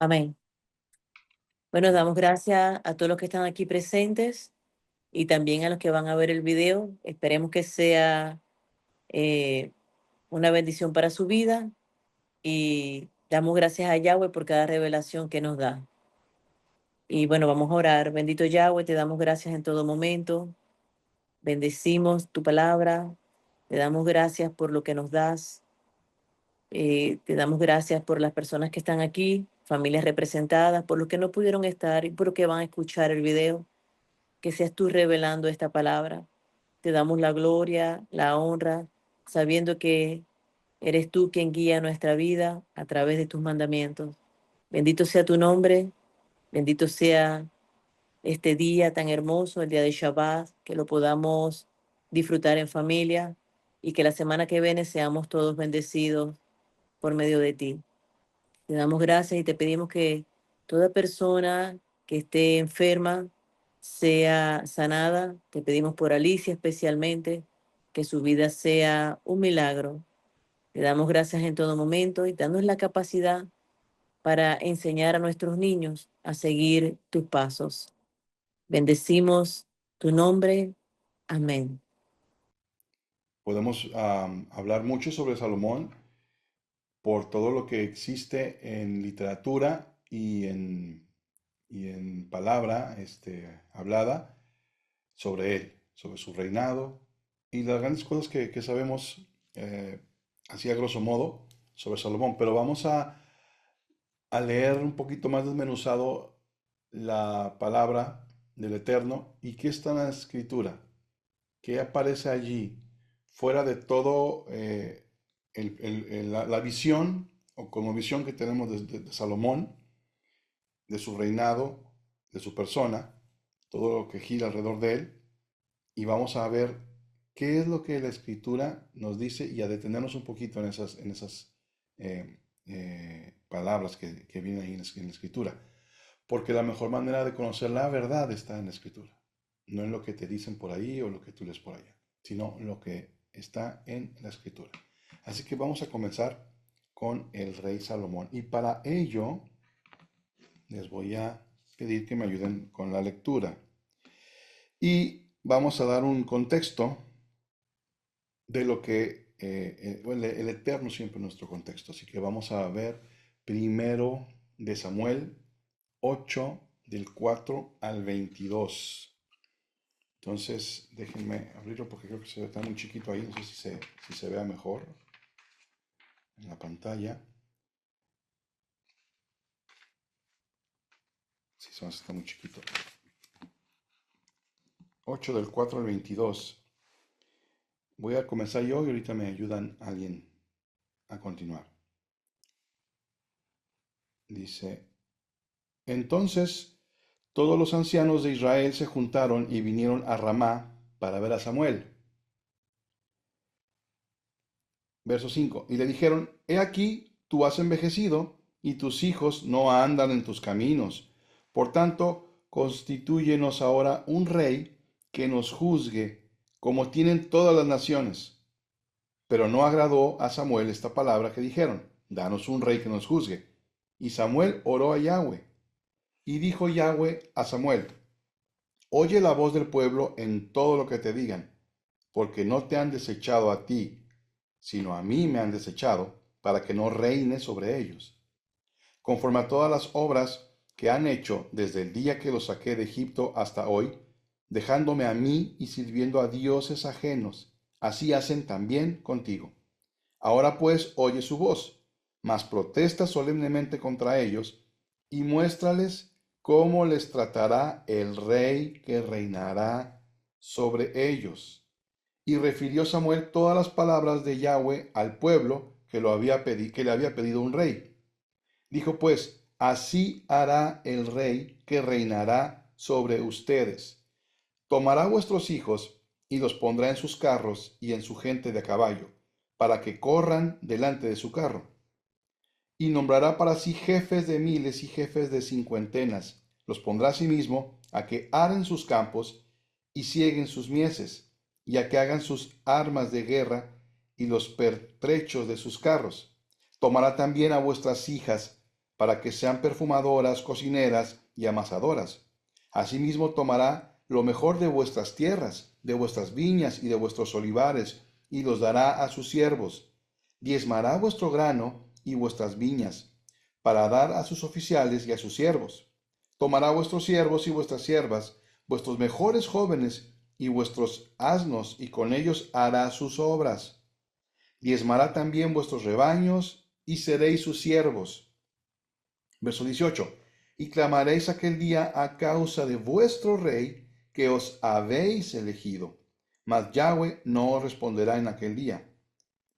Amén. Bueno, damos gracias a todos los que están aquí presentes y también a los que van a ver el video. Esperemos que sea eh, una bendición para su vida y damos gracias a Yahweh por cada revelación que nos da. Y bueno, vamos a orar. Bendito Yahweh, te damos gracias en todo momento. Bendecimos tu palabra. Te damos gracias por lo que nos das. Te damos gracias por las personas que están aquí, familias representadas, por los que no pudieron estar y por los que van a escuchar el video. Que seas tú revelando esta palabra. Te damos la gloria, la honra, sabiendo que eres tú quien guía nuestra vida a través de tus mandamientos. Bendito sea tu nombre, bendito sea este día tan hermoso, el día de Shabbat, que lo podamos disfrutar en familia y que la semana que viene seamos todos bendecidos por medio de ti. Te damos gracias y te pedimos que toda persona que esté enferma sea sanada. Te pedimos por Alicia especialmente, que su vida sea un milagro. Te damos gracias en todo momento y danos la capacidad para enseñar a nuestros niños a seguir tus pasos. Bendecimos tu nombre. Amén. Podemos hablar mucho sobre Salomón por todo lo que existe en literatura y en palabra hablada sobre él, sobre su reinado y las grandes cosas que sabemos, así a grosso modo, sobre Salomón. Pero vamos a leer un poquito más desmenuzado la palabra del Eterno y qué está en la escritura, qué aparece allí, fuera de todo la visión o como visión que tenemos de Salomón, de su reinado, de su persona, todo lo que gira alrededor de él, y vamos a ver qué es lo que la escritura nos dice y a detenernos un poquito en esas palabras que vienen ahí en la escritura. Porque la mejor manera de conocer la verdad está en la escritura. No en lo que te dicen por ahí o lo que tú lees por allá, sino lo que está en la escritura. Así que vamos a comenzar con el rey Salomón. Y para ello les voy a pedir que me ayuden con la lectura. Y vamos a dar un contexto de lo que el Eterno siempre es nuestro contexto. Así que vamos a ver primero de Samuel 8 del 4 al 22. Entonces, déjenme abrirlo porque creo que se ve tan muy chiquito ahí. No sé si se vea mejor en la pantalla. Sí, está muy chiquito. 8 del 4 al 22. Voy a comenzar yo y ahorita me ayudan alguien a continuar. Dice, entonces todos los ancianos de Israel se juntaron y vinieron a Ramá para ver a Samuel. Verso 5. Y le dijeron, he aquí, tú has envejecido y tus hijos no andan en tus caminos. Por tanto, constitúyenos ahora un rey que nos juzgue, como tienen todas las naciones. Pero no agradó a Samuel esta palabra que dijeron, danos un rey que nos juzgue. Y Samuel oró a Yahweh. Y dijo Yahweh a Samuel, oye la voz del pueblo en todo lo que te digan, porque no te han desechado a ti, sino a mí me han desechado, para que no reine sobre ellos. Conforme a todas las obras que han hecho desde el día que los saqué de Egipto hasta hoy, dejándome a mí y sirviendo a dioses ajenos, así hacen también contigo. Ahora pues oye su voz, mas protesta solemnemente contra ellos, y muéstrales cómo les tratará el rey que reinará sobre ellos. Y refirió Samuel todas las palabras de Yahweh al pueblo que le había pedido un rey. Dijo pues, así hará el rey que reinará sobre ustedes. Tomará vuestros hijos y los pondrá en sus carros y en su gente de a caballo, para que corran delante de su carro. Y nombrará para sí jefes de miles y jefes de cincuentenas. Los pondrá a sí mismo a que aren sus campos y sieguen sus mieses, y a que hagan sus armas de guerra y los pertrechos de sus carros. Tomará también a vuestras hijas para que sean perfumadoras, cocineras y amasadoras. Asimismo tomará lo mejor de vuestras tierras, de vuestras viñas y de vuestros olivares, y los dará a sus siervos. Diezmará vuestro grano y vuestras viñas, para dar a sus oficiales y a sus siervos. Tomará vuestros siervos y vuestras siervas, vuestros mejores jóvenes y vuestros asnos, y con ellos hará sus obras. Diezmará también vuestros rebaños, y seréis sus siervos. Verso 18. Y clamaréis aquel día a causa de vuestro rey que os habéis elegido. Mas Yahweh no os responderá en aquel día.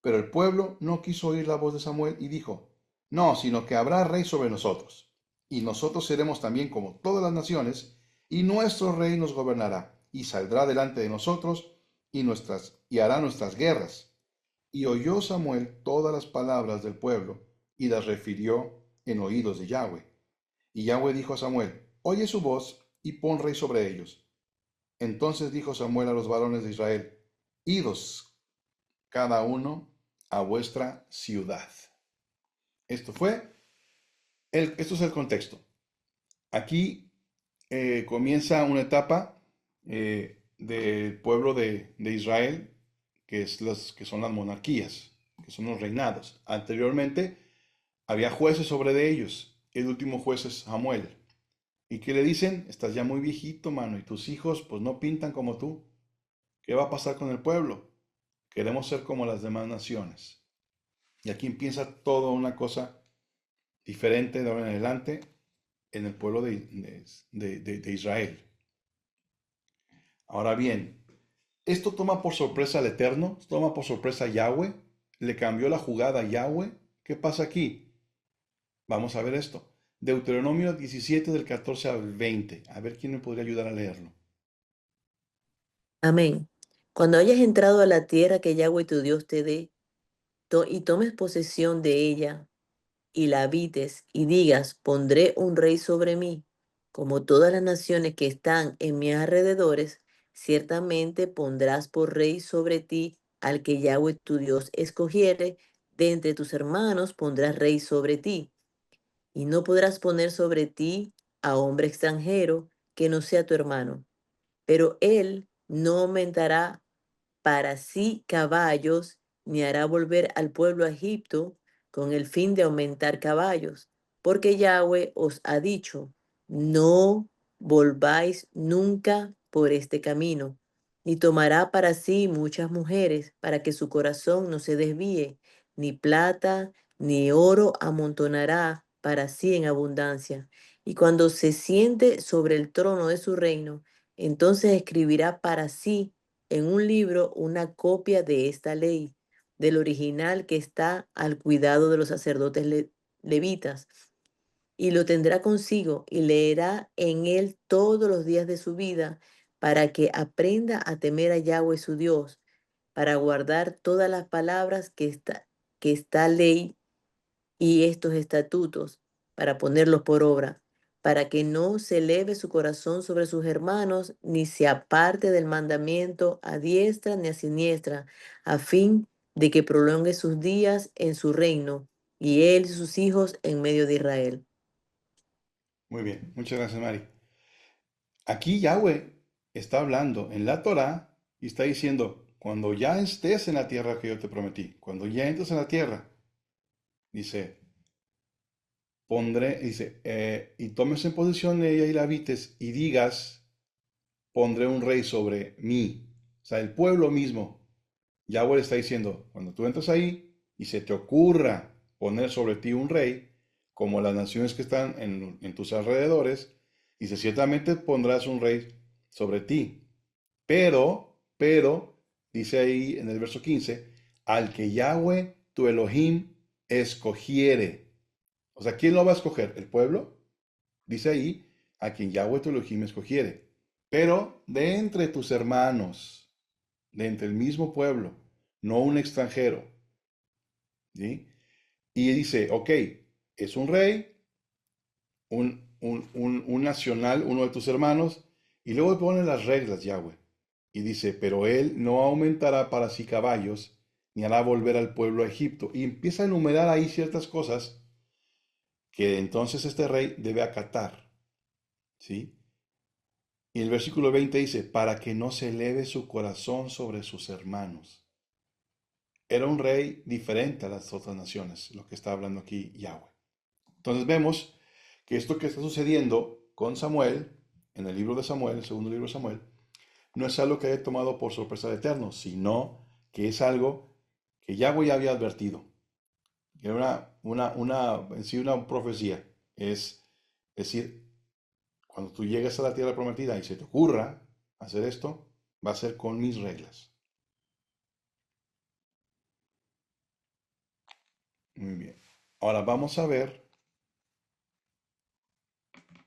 Pero el pueblo no quiso oír la voz de Samuel y dijo, no, sino que habrá rey sobre nosotros. Y nosotros seremos también como todas las naciones, y nuestro rey nos gobernará, y saldrá delante de nosotros, y hará nuestras guerras. Y oyó Samuel todas las palabras del pueblo, y las refirió en oídos de Yahweh. Y Yahweh dijo a Samuel, oye su voz, y pon rey sobre ellos. Entonces dijo Samuel a los varones de Israel, idos cada uno a vuestra ciudad. Esto es el contexto. Aquí comienza una etapa del pueblo de Israel, que son las monarquías, que son los reinados. Anteriormente había jueces sobre de ellos. El último juez es Samuel. ¿Y qué le dicen? Estás ya muy viejito, mano, y tus hijos pues no pintan como tú. ¿Qué va a pasar con el pueblo? Queremos ser como las demás naciones. Y aquí empieza toda una cosa diferente de ahora en adelante en el pueblo de Israel. Ahora bien, esto toma por sorpresa al Eterno, toma por sorpresa a Yahweh, le cambió la jugada a Yahweh. ¿Qué pasa aquí? Vamos a ver esto. Deuteronomio 17 del 14 al 20. A ver quién me podría ayudar a leerlo. Amén. Cuando hayas entrado a la tierra que Yahweh tu Dios te dé, y tomes posesión de ella, y la habites, y digas, pondré un rey sobre mí, como todas las naciones que están en mis alrededores, ciertamente pondrás por rey sobre ti al que Yahweh tu Dios escogiere, de entre tus hermanos pondrás rey sobre ti, y no podrás poner sobre ti a hombre extranjero que no sea tu hermano, pero él no aumentará para sí caballos, ni hará volver al pueblo a Egipto con el fin de aumentar caballos, porque Yahweh os ha dicho, no volváis nunca por este camino, ni tomará para sí muchas mujeres, para que su corazón no se desvíe, ni plata, ni oro amontonará para sí en abundancia. Y cuando se siente sobre el trono de su reino, entonces escribirá para sí en un libro una copia de esta ley, del original que está al cuidado de los sacerdotes levitas, y lo tendrá consigo y leerá en él todos los días de su vida, para que aprenda a temer a Yahweh su Dios, para guardar todas las palabras que esta ley y estos estatutos para ponerlos por obra, para que no se eleve su corazón sobre sus hermanos, ni se aparte del mandamiento a diestra ni a siniestra, a fin de que prolongue sus días en su reino, y él y sus hijos en medio de Israel. Muy bien, muchas gracias, Mari. Aquí Yahweh está hablando en la Torá y está diciendo, cuando ya estés en la tierra que yo te prometí, cuando ya entres en la tierra, dice, y tomes en posesión de ella y la habites y digas, pondré un rey sobre mí. O sea, el pueblo mismo, Yahweh le está diciendo, cuando tú entras ahí y se te ocurra poner sobre ti un rey, como las naciones que están en tus alrededores, dice, ciertamente pondrás un rey sobre ti. Dice ahí en el verso 15, al que Yahweh, tu Elohim, escogiere. O sea, ¿quién lo va a escoger? ¿El pueblo? Dice ahí, a quien Yahweh tu Elohim escogiere. Pero de entre tus hermanos, de entre el mismo pueblo, no un extranjero. ¿Sí? Y dice, ok, es un rey, un nacional, uno de tus hermanos, y luego pone las reglas Yahweh. Y dice, pero él no aumentará para sí caballos, ni hará volver al pueblo a Egipto. Y empieza a enumerar ahí ciertas cosas que entonces este rey debe acatar, ¿sí? Y el versículo 20 dice, para que no se eleve su corazón sobre sus hermanos. Era un rey diferente a las otras naciones, lo que está hablando aquí Yahweh. Entonces vemos que esto que está sucediendo con Samuel, en el libro de Samuel, el segundo libro de Samuel, no es algo que haya tomado por sorpresa de Eterno, sino que es algo que Yahweh ya había advertido. Que era en sí una profecía. Es decir, cuando tú llegues a la tierra prometida y se te ocurra hacer esto, va a ser con mis reglas. Muy bien. Ahora vamos a ver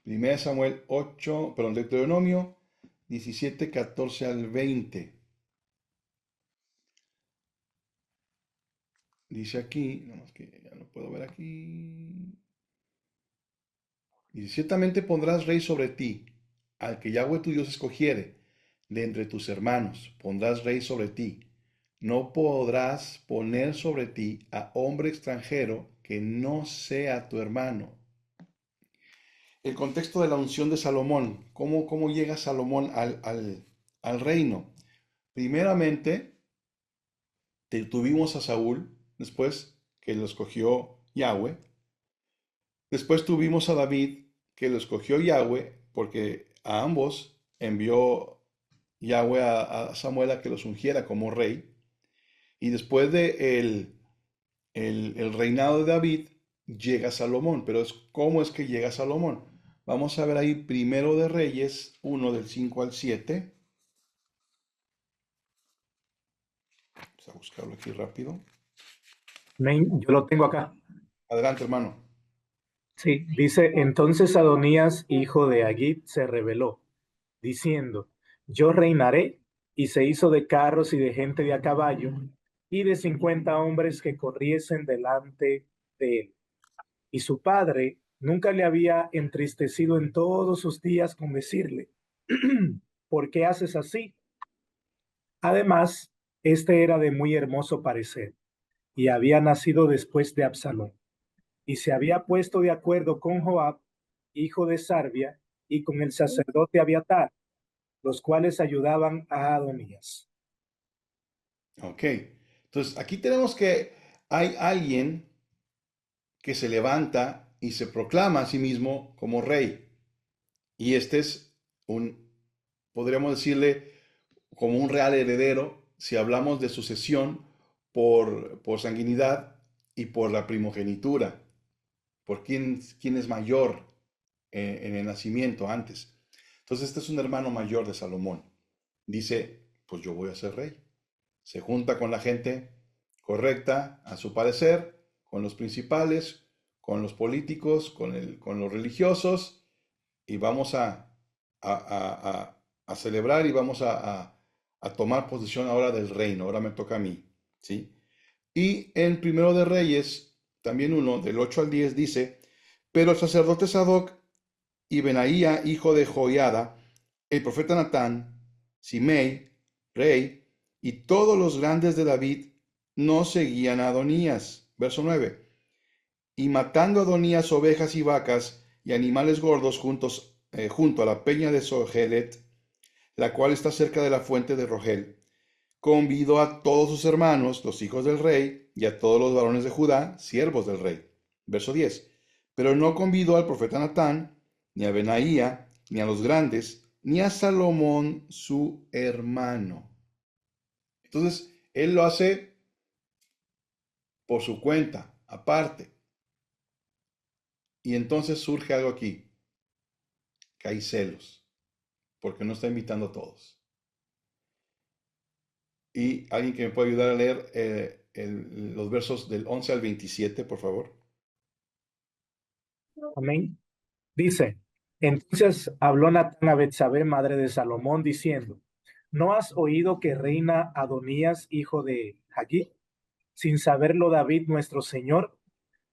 1 Samuel 8, perdón, Deuteronomio 17, 14 al 20. Dice aquí, nada más que ya no puedo ver aquí. Dice, ciertamente pondrás rey sobre ti, al que Yahweh tu Dios escogiere, de entre tus hermanos, pondrás rey sobre ti. No podrás poner sobre ti a hombre extranjero que no sea tu hermano. El contexto de la unción de Salomón, cómo llega Salomón al reino. Primeramente, tuvimos a Saúl, después que lo escogió Yahweh. Después tuvimos a David, que lo escogió Yahweh, porque a ambos envió Yahweh a Samuel a que los ungiera como rey. Y después de el reinado de David, llega Salomón. Pero ¿cómo es que llega Salomón? Vamos a ver ahí Primero de Reyes 1 del 5 al 7. Vamos a buscarlo aquí rápido. Yo lo tengo acá. Adelante, hermano. Sí, dice, entonces Adonías, hijo de Agit, se rebeló, diciendo, yo reinaré, y se hizo de carros y de gente de a caballo, y de 50 hombres que corriesen delante de él. Y su padre nunca le había entristecido en todos sus días con decirle, ¿por qué haces así? Además, este era de muy hermoso parecer, y había nacido después de Absalón. Y se había puesto de acuerdo con Joab, hijo de Sarvia, y con el sacerdote Abiatar, los cuales ayudaban a Adonías. Ok. Entonces, aquí tenemos que hay alguien que se levanta y se proclama a sí mismo como rey. Y este es podríamos decirle, como un real heredero, si hablamos de sucesión por sanguinidad y por la primogenitura, por quién es mayor en el nacimiento antes. Entonces, este es un hermano mayor de Salomón. Dice, pues yo voy a ser rey. Se junta con la gente correcta, a su parecer, con los principales, con los políticos, con los religiosos, y vamos a celebrar y vamos a tomar posesión ahora del reino. Ahora me toca a mí, ¿sí? Y en Primero de Reyes, también uno, del 8 al 10, dice, pero el sacerdote Sadoc y Benaía, hijo de Joiada, el profeta Natán, Simei, rey, y todos los grandes de David no seguían a Adonías. Verso 9. Y matando a Adonías ovejas y vacas y animales gordos junto a la peña de Sohelet, la cual está cerca de la fuente de Rogel, convidó a todos sus hermanos, los hijos del rey, y a todos los varones de Judá, siervos del rey. Verso 10. Pero no convidó al profeta Natán, ni a Benaía, ni a los grandes, ni a Salomón su hermano. Entonces, él lo hace por su cuenta, aparte. Y entonces surge algo aquí, que hay celos, porque no está invitando a todos. Y alguien que me puede ayudar a leer los versos del 11 al 27, por favor. Amén. Dice, entonces habló Natán a Betsabé, madre de Salomón, diciendo, ¿no has oído que reina Adonías, hijo de Hagit, sin saberlo David nuestro señor?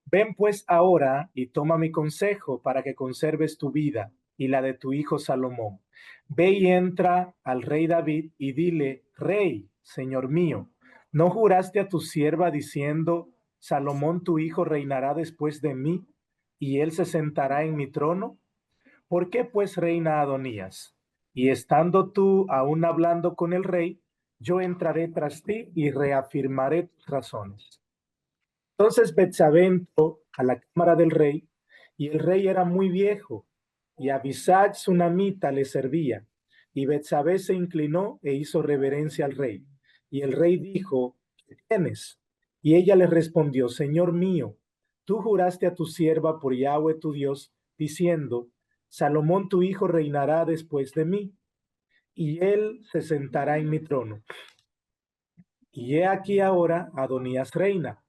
Ven pues ahora y toma mi consejo para que conserves tu vida y la de tu hijo Salomón. Ve y entra al rey David y dile, Rey, señor mío, ¿no juraste a tu sierva diciendo, Salomón tu hijo reinará después de mí? y él se sentará en mi trono. ¿Por qué pues reina Adonías? Y estando tú aún hablando con el rey, yo entraré tras ti y reafirmaré tus razones. Entonces Betsabé entró a la cámara del rey, y el rey era muy viejo, y Abisag sunamita le servía. Y Betsabé se inclinó e hizo reverencia al rey. Y el rey dijo, ¿qué tienes? Y ella le respondió, Señor mío, tú juraste a tu sierva por Yahweh tu Dios, diciendo, Salomón tu hijo reinará después de mí, y él se sentará en mi trono. Y he aquí ahora Adonías reina.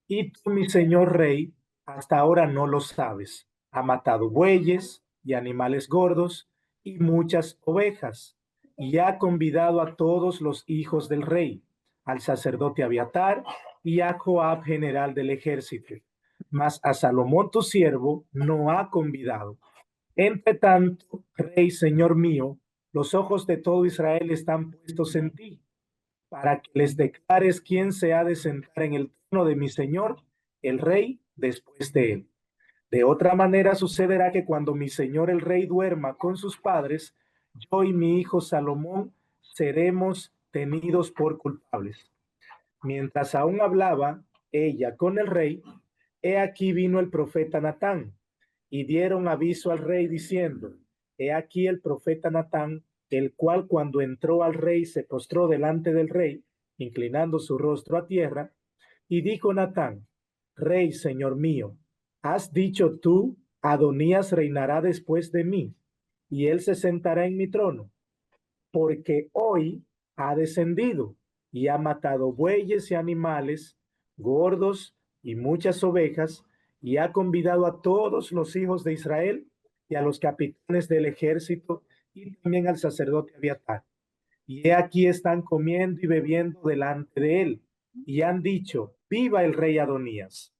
Y tú, mi señor rey, hasta ahora no lo sabes. Ha matado bueyes y animales gordos y muchas ovejas. Y ha convidado a todos los hijos del rey, al sacerdote Abiatar y a Joab, general del ejército. Mas a Salomón tu siervo no ha convidado. Entre tanto, rey, señor mío, los ojos de todo Israel están puestos en ti para que les declares quién se ha de sentar en el trono de mi señor, el rey, después de él. De otra manera sucederá que cuando mi señor el rey duerma con sus padres, yo y mi hijo Salomón seremos tenidos por culpables. Mientras aún hablaba ella con el rey, he aquí vino el profeta Natán, y dieron aviso al rey diciendo, he aquí el profeta Natán, el cual cuando entró al rey se postró delante del rey, inclinando su rostro a tierra, y dijo Natán, rey, señor mío, ¿has dicho tú, Adonías reinará después de mí, y él se sentará en mi trono? Porque hoy ha descendido y ha matado bueyes y animales, gordos y muchas ovejas, y ha convidado a todos los hijos de Israel y a los capitanes del ejército y también al sacerdote Abiatar. Y he aquí están comiendo y bebiendo delante de él, y han dicho, viva el rey Adonías.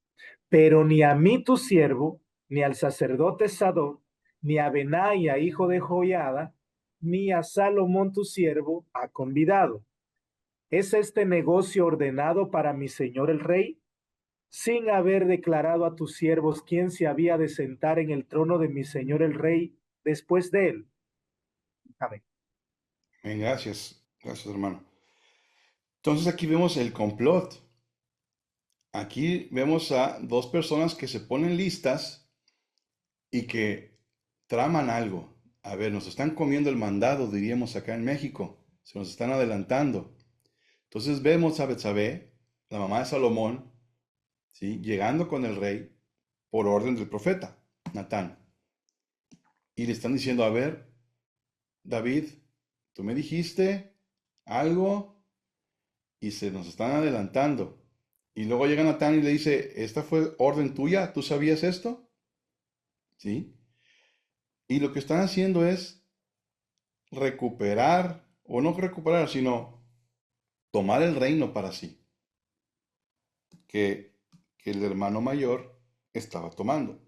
Pero ni a mí tu siervo, ni al sacerdote Sadoc, ni a Benaia, hijo de Joiada, ni a Salomón tu siervo ha convidado. ¿Es este negocio ordenado para mi señor el rey? Sin haber declarado a tus siervos quién se había de sentar en el trono de mi señor el rey después de él. Amén. Bien, gracias. Gracias, hermano. Entonces aquí vemos el complot. Aquí vemos a dos personas que se ponen listas y que traman algo. A ver, nos están comiendo el mandado, diríamos acá en México. Se nos están adelantando. Entonces vemos a Betsabé, la mamá de Salomón, ¿sí?, llegando con el rey por orden del profeta, Natán. Y le están diciendo, a ver, David, tú me dijiste algo y se nos están adelantando. Y luego llega Natán y le dice, ¿esta fue orden tuya? ¿Tú sabías esto? ¿Sí? Y lo que están haciendo es recuperar, o no recuperar, sino tomar el reino para sí, que el hermano mayor estaba tomando.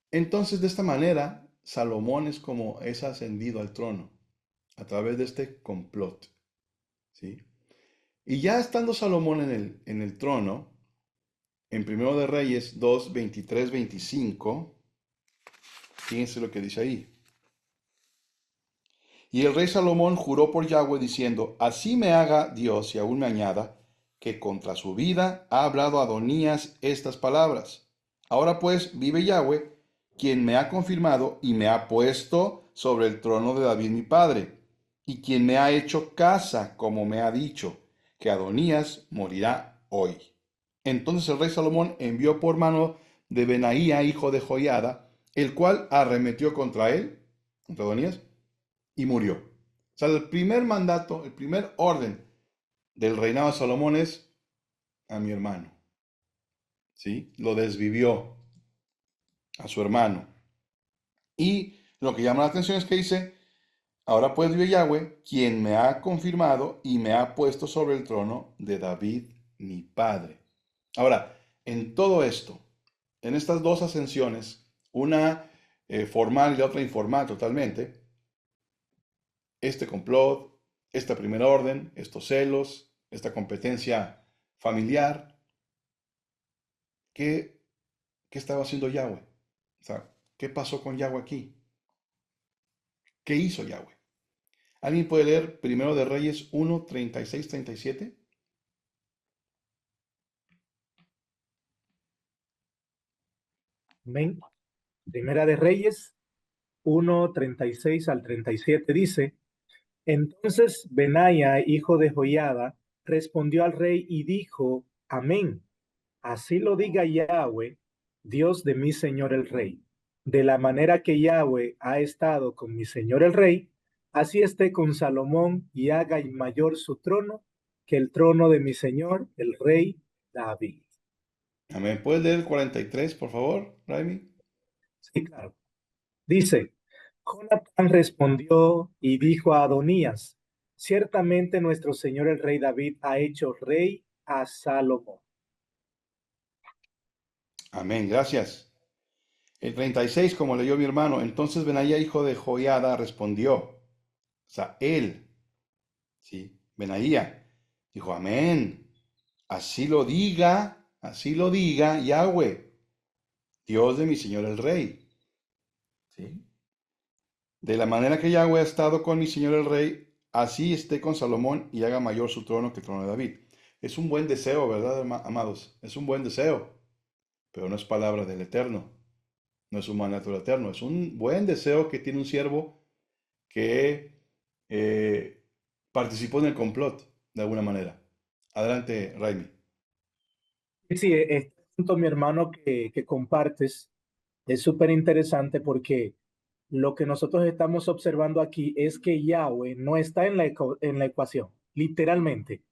Entonces, de esta manera, Salomón es como es ascendido al trono, a través de este complot, ¿sí? Y ya estando Salomón en el trono, en Primero de Reyes 2, 23, 25, fíjense lo que dice ahí. Y el rey Salomón juró por Yahweh diciendo, así me haga Dios y aún me añada, que contra su vida ha hablado Adonías estas palabras. Ahora pues vive Yahweh, quien me ha confirmado y me ha puesto sobre el trono de David mi padre, y quien me ha hecho casa como me ha dicho, que Adonías morirá hoy. Entonces el rey Salomón envió por mano de Benaía, hijo de Joiada, el cual arremetió contra él, contra Adonías, y murió. O sea, el primer mandato, el primer orden del reinado de Salomón es a mi hermano. ¿Sí? Lo desvivió a su hermano. Y lo que llama la atención es que dice, ahora pues vive Yahweh, quien me ha confirmado y me ha puesto sobre el trono de David, mi padre. Ahora, en todo esto, en estas dos ascensiones, una formal y la otra informal totalmente, este complot, esta primera orden, estos celos, esta competencia familiar, ¿qué ¿Qué estaba haciendo Yahweh? O sea, ¿qué pasó con Yahweh aquí? ¿Qué hizo Yahweh? ¿Alguien puede leer Primero de Reyes 1, 36, 37? Amén. Primera de Reyes 1:36 al 37 dice: Entonces Benaia, hijo de Joiada, respondió al rey y dijo: Amén. Así lo diga Yahweh, Dios de mi señor el rey. De la manera que Yahweh ha estado con mi señor el rey, así esté con Salomón y haga mayor su trono que el trono de mi señor el rey David. Amén. ¿Puedes leer el 43, por favor, Raimi? Sí, claro. Dice: Jonatán respondió y dijo a Adonías: Ciertamente nuestro señor el rey David ha hecho rey a Salomón. Amén, gracias. El 36, como leyó mi hermano, entonces Benaía, hijo de Joiada, respondió. O sea, él, ¿sí? Benaía, dijo, amén. Así lo diga Yahweh, Dios de mi señor el rey. ¿Sí? De la manera que Yahweh ha estado con mi señor el rey, así esté con Salomón y haga mayor su trono que el trono de David. Es un buen deseo, ¿verdad, amados? Es un buen deseo, pero no es palabra del Eterno, no es un mandato eterno, es un buen deseo que tiene un siervo que participó en el complot, de alguna manera. Adelante, Raimi. Sí, este punto, mi hermano, que compartes es súper interesante porque lo que nosotros estamos observando aquí es que Yahweh no está en en la ecuación, literalmente.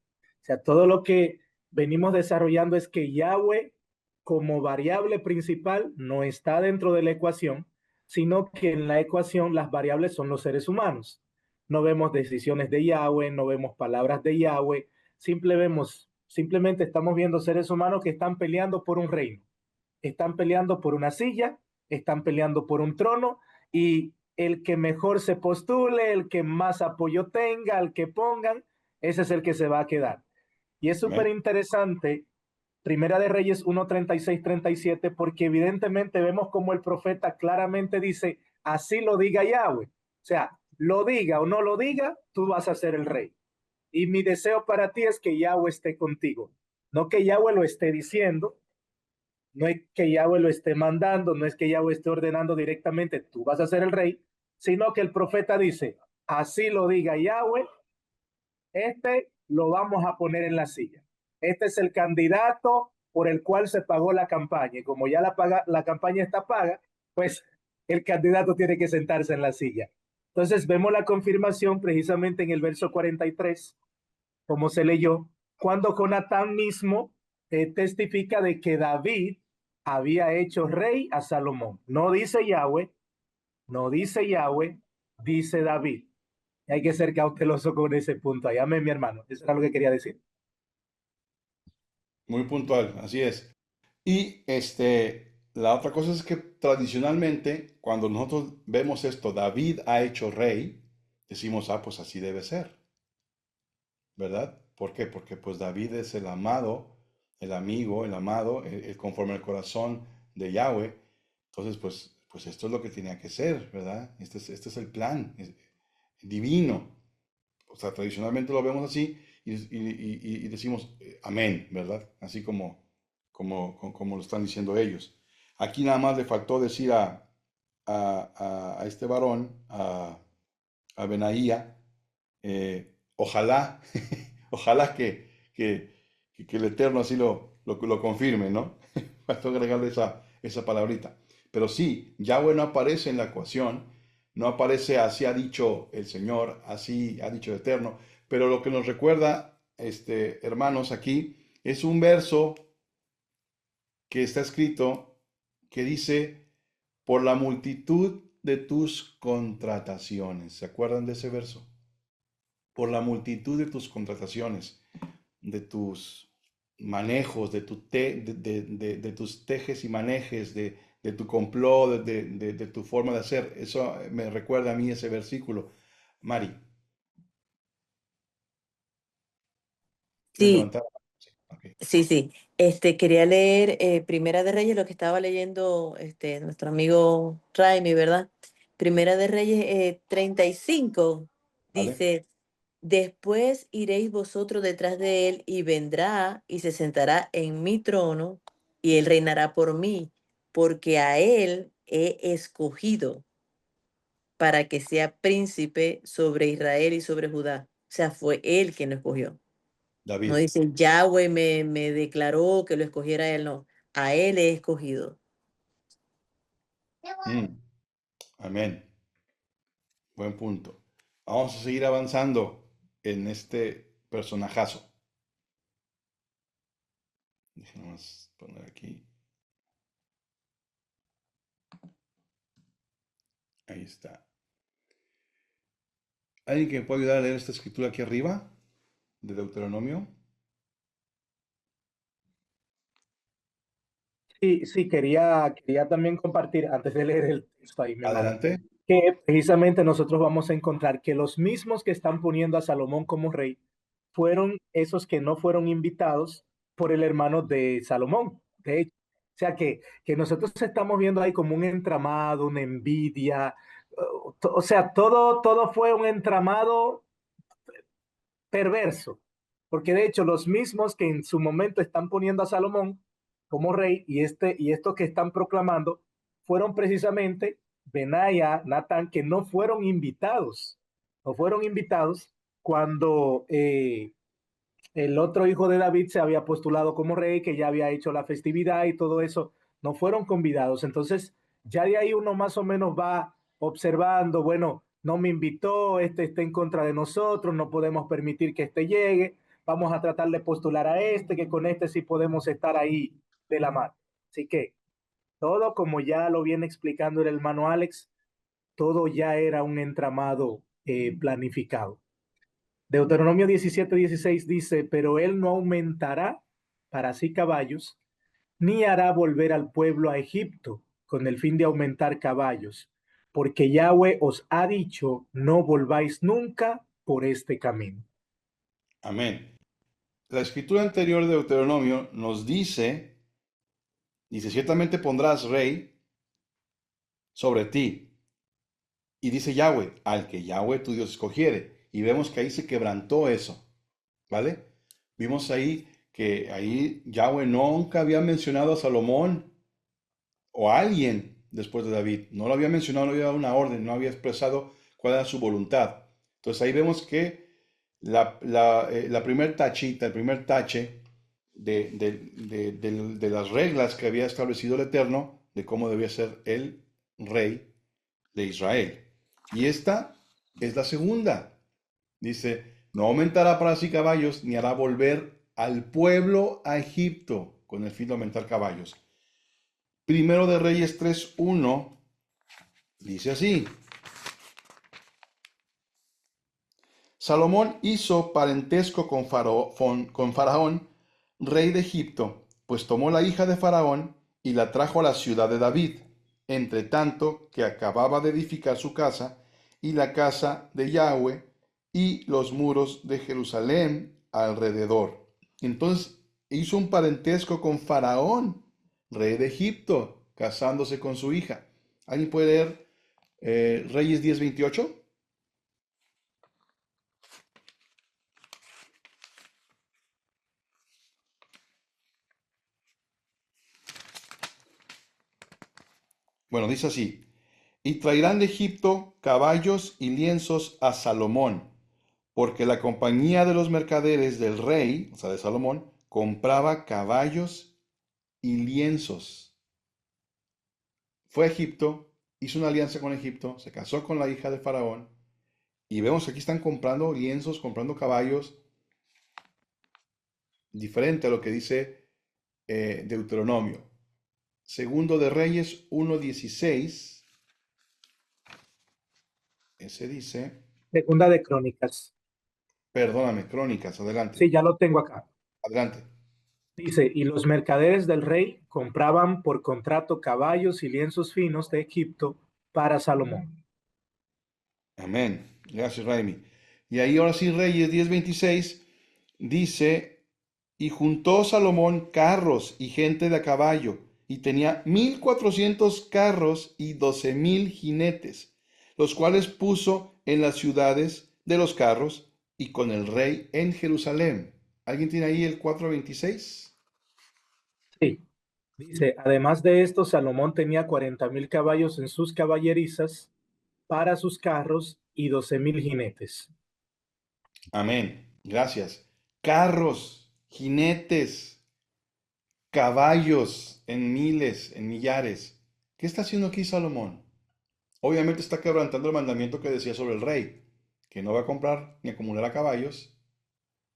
O sea, todo lo que venimos desarrollando es que Yahweh como variable principal no está dentro de la ecuación, sino que en la ecuación las variables son los seres humanos. No vemos decisiones de Yahweh, no vemos palabras de Yahweh, simplemente estamos viendo seres humanos que están peleando por un reino, están peleando por una silla, están peleando por un trono y el que mejor se postule, el que más apoyo tenga, el que pongan, ese es el que se va a quedar. Y es súper Amén. interesante, Primera de Reyes 1:36-37, porque evidentemente vemos como el profeta claramente dice, así lo diga Yahweh. O sea, lo diga o no lo diga, tú vas a ser el rey. Y mi deseo para ti es que Yahweh esté contigo. No que Yahweh lo esté diciendo, no es que Yahweh lo esté mandando, no es que Yahweh esté ordenando directamente, tú vas a ser el rey, sino que el profeta dice, así lo diga Yahweh, este lo vamos a poner en la silla. Este es el candidato por el cual se pagó la campaña. Y como ya la campaña está paga, pues el candidato tiene que sentarse en la silla. Entonces vemos la confirmación precisamente en el verso 43, como se leyó, cuando Jonatán mismo testifica de que David había hecho rey a Salomón. No dice Yahweh, no dice Yahweh, dice David. Hay que ser cauteloso con ese punto. Ahí, amén, mi hermano. Eso era lo que quería decir. Muy puntual, así es. Y la otra cosa es que tradicionalmente, cuando nosotros vemos esto, David ha hecho rey, decimos, ah, pues así debe ser, ¿verdad? ¿Por qué? Porque pues David es el amado, el amigo, el amado, el conforme al corazón de Yahweh. Entonces, pues esto es lo que tenía que ser, ¿verdad? Este es el plan divino. O sea, tradicionalmente lo vemos así y decimos amén, ¿verdad? Así como lo están diciendo ellos. Aquí nada más le faltó decir a este varón, a Benaía, ojalá, ojalá que el Eterno así lo confirme, ¿no? Faltó agregarle esa palabrita. Pero sí, Yahweh no aparece en la ecuación, no aparece así ha dicho el Señor, así ha dicho el Eterno, pero lo que nos recuerda, hermanos, aquí es un verso que está escrito que dice, por la multitud de tus contrataciones. ¿Se acuerdan de ese verso? Por la multitud de tus contrataciones, de tus manejos, de tus tejes y manejes, de tu complot, de tu forma de hacer. Eso me recuerda a mí ese versículo. Mari, ¿quieres Sí, levantar? Sí. Sí, sí. Quería leer Primera de Reyes, lo que estaba leyendo nuestro amigo Raimi, ¿verdad? Primera de Reyes 35 ¿Vale? dice, después iréis vosotros detrás de él y vendrá y se sentará en mi trono y él reinará por mí, porque a él he escogido para que sea príncipe sobre Israel y sobre Judá. O sea, fue él quien lo escogió. No David. dice, Yahweh me declaró que lo escogiera él, no. A él he escogido. Mm, amén. Buen punto. Vamos a seguir avanzando en este personajazo. Déjenos poner aquí. Ahí está. ¿Alguien que me pueda ayudar a leer esta escritura aquí arriba? De Deuteronomio. Sí, sí, quería también compartir, antes de leer el texto ahí, mi hermano, Adelante. que precisamente nosotros vamos a encontrar que los mismos que están poniendo a Salomón como rey fueron esos que no fueron invitados por el hermano de Salomón, de hecho. O sea que nosotros estamos viendo ahí como un entramado, una envidia, o sea, todo fue un entramado perverso, porque de hecho los mismos que en su momento están poniendo a Salomón como rey y estos que están proclamando fueron precisamente Benaya, Natán, que no fueron invitados cuando el otro hijo de David se había postulado como rey, que ya había hecho la festividad y todo eso, no fueron convidados. Entonces, ya de ahí uno más o menos va observando, bueno, no me invitó, este está en contra de nosotros, no podemos permitir que este llegue, vamos a tratar de postular a este, que con este sí podemos estar ahí de la mano. Así que todo, como ya lo viene explicando el hermano Alex, todo ya era un entramado planificado. Deuteronomio 17:16 dice, pero él no aumentará para sí caballos, ni hará volver al pueblo a Egipto con el fin de aumentar caballos, porque Yahweh os ha dicho, no volváis nunca por este camino. Amén. La escritura anterior de Deuteronomio nos dice, ciertamente pondrás rey sobre ti. Y dice Yahweh, al que Yahweh tu Dios escogiere. Y vemos que ahí se quebrantó eso, ¿vale? Vimos ahí que ahí Yahweh nunca había mencionado a Salomón o a alguien después de David. No lo había mencionado, no había dado una orden, no había expresado cuál era su voluntad. Entonces ahí vemos que la primer tachita, el primer tache de las reglas que había establecido el Eterno de cómo debía ser el rey de Israel. Y esta es la segunda. Dice, no aumentará para sí caballos, ni hará volver al pueblo a Egipto con el fin de aumentar caballos. Primero de Reyes 3:1 dice así. Salomón hizo parentesco con Faraón, rey de Egipto, pues tomó la hija de Faraón y la trajo a la ciudad de David, entre tanto que acababa de edificar su casa y la casa de Yahweh y los muros de Jerusalén alrededor. Entonces hizo un parentesco con Faraón, rey de Egipto, casándose con su hija. ¿Alguien puede leer Reyes 10:28? Bueno, dice así. Y traerán de Egipto caballos y lienzos a Salomón, porque la compañía de los mercaderes del rey, o sea, de Salomón, compraba caballos y lienzos. Fue a Egipto, hizo una alianza con Egipto, se casó con la hija de Faraón, y vemos que aquí están comprando lienzos, comprando caballos, diferente a lo que dice Deuteronomio. Segundo de Reyes 1:16, ese dice, Segunda de Crónicas. perdóname, Crónicas, adelante, Sí, ya lo tengo acá. adelante. Dice, y los mercaderes del rey compraban por contrato caballos y lienzos finos de Egipto para Salomón. Amén. Gracias, Raimi. Y ahí ahora sí, Reyes 10:26 dice, Y juntó Salomón carros y gente de a caballo, y tenía 1400 carros y 12,000 jinetes, los cuales puso en las ciudades de los carros y con el rey en Jerusalén. ¿Alguien tiene ahí el 4:26? Sí, dice, además de esto, Salomón tenía 40.000 caballos en sus caballerizas para sus carros y 12.000 jinetes. Amén. Gracias. Carros, jinetes, caballos en miles, en millares. ¿Qué está haciendo aquí Salomón? Obviamente está quebrantando el mandamiento que decía sobre el rey, que no va a comprar ni acumular a caballos,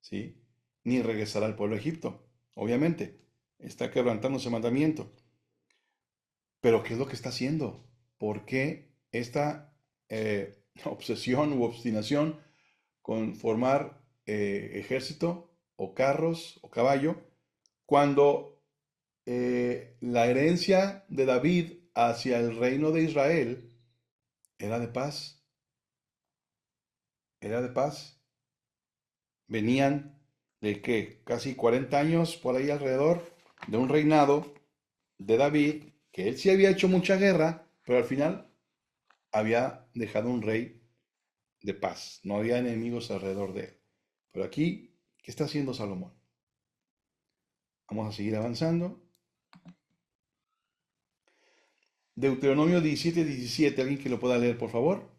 ¿sí? Ni regresar al pueblo de Egipto. Obviamente, está quebrantando ese mandamiento. Pero ¿qué es lo que está haciendo? ¿Por qué esta obsesión u obstinación con formar ejército o carros o caballo cuando la herencia de David hacia el reino de Israel era de paz? Era de paz. Venían de que casi 40 años por ahí alrededor de un reinado de David, que él sí había hecho mucha guerra, pero al final había dejado un rey de paz. No había enemigos alrededor de él. Pero aquí, ¿qué está haciendo Salomón? Vamos a seguir avanzando. Deuteronomio 17:17, alguien que lo pueda leer, por favor.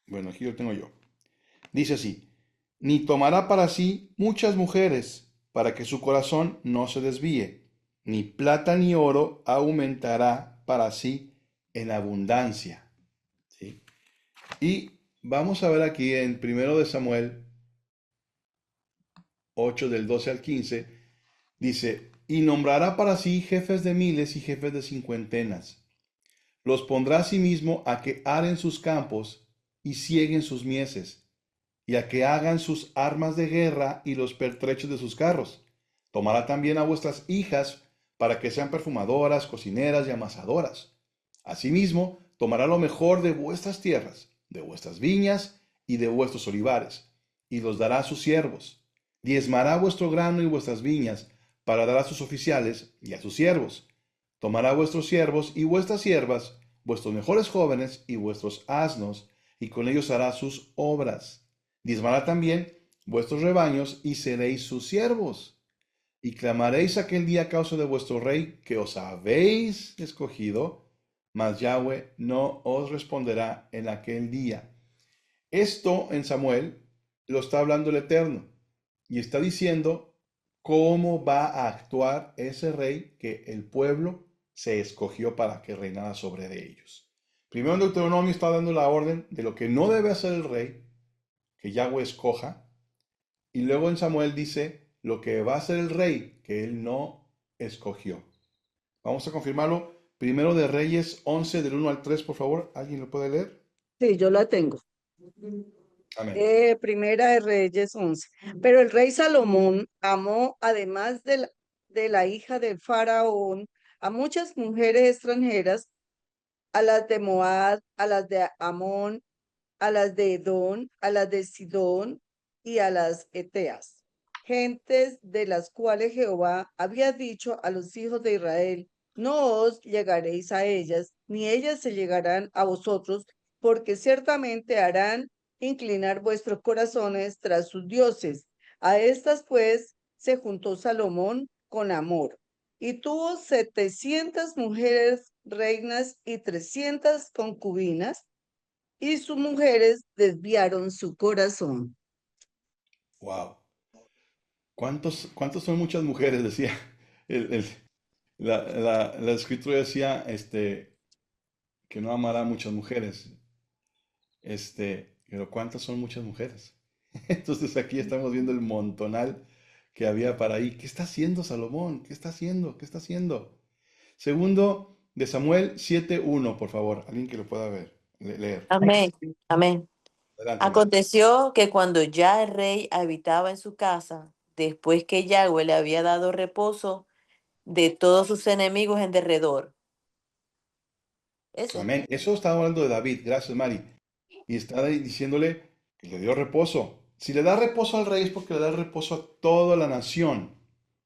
Bueno, aquí lo tengo yo. Dice así, ni tomará para sí muchas mujeres, para que su corazón no se desvíe, ni plata ni oro aumentará para sí en abundancia. ¿Sí? Y vamos a ver aquí en 1 Samuel 8 del 12 al 15, dice, y nombrará para sí jefes de miles y jefes de cincuentenas. Los pondrá a sí mismo a que aren sus campos y cieguen sus mieses, y a que hagan sus armas de guerra y los pertrechos de sus carros. Tomará también a vuestras hijas para que sean perfumadoras, cocineras y amasadoras. Asimismo, tomará lo mejor de vuestras tierras, de vuestras viñas y de vuestros olivares, y los dará a sus siervos. Diezmará vuestro grano y vuestras viñas para dar a sus oficiales y a sus siervos. Tomará vuestros siervos y vuestras siervas, vuestros mejores jóvenes y vuestros asnos, y con ellos hará sus obras. Diezmará también vuestros rebaños y seréis sus siervos. Y clamaréis aquel día a causa de vuestro rey que os habéis escogido, mas Yahweh no os responderá en aquel día. Esto en Samuel lo está hablando el Eterno y está diciendo cómo va a actuar ese rey que el pueblo se escogió para que reinara sobre de ellos. Primero en Deuteronomio está dando la orden de lo que no debe hacer el rey, que Yahweh escoja, y luego en Samuel dice lo que va a hacer el rey, que él no escogió. Vamos a confirmarlo. Primero de Reyes 11 del 1 al 3, por favor. ¿Alguien lo puede leer? Sí, yo la tengo. Amén. Primera de Reyes 11. Pero el rey Salomón amó, además de la hija del faraón, a muchas mujeres extranjeras, a las de Moab, a las de Amón, a las de Edom, a las de Sidón y a las Eteas, gentes de las cuales Jehová había dicho a los hijos de Israel, no os llegaréis a ellas, ni ellas se llegarán a vosotros, porque ciertamente harán inclinar vuestros corazones tras sus dioses. A estas pues se juntó Salomón con amor, y tuvo 700 mujeres reinas y 300 concubinas, y sus mujeres desviaron su corazón. Wow. ¿Cuántos son muchas mujeres? Decía. El- el- la escritura decía que no amará a muchas mujeres. Pero ¿cuántas son muchas mujeres? Entonces aquí estamos viendo el montonal que había para ahí. ¿Qué está haciendo Salomón? ¿Qué está haciendo? ¿Qué está haciendo? Segundo de Samuel 7:1, por favor. Alguien que lo pueda ver, leer. Amén. Amén. Adelante, Mari. Aconteció que cuando ya el rey habitaba en su casa, después que Yahweh le había dado reposo de todos sus enemigos en derredor. Eso. Amén. Eso estaba hablando de David. Gracias, Mari. y está ahí diciéndole que le dio reposo. Si le da reposo al rey es porque le da reposo a toda la nación,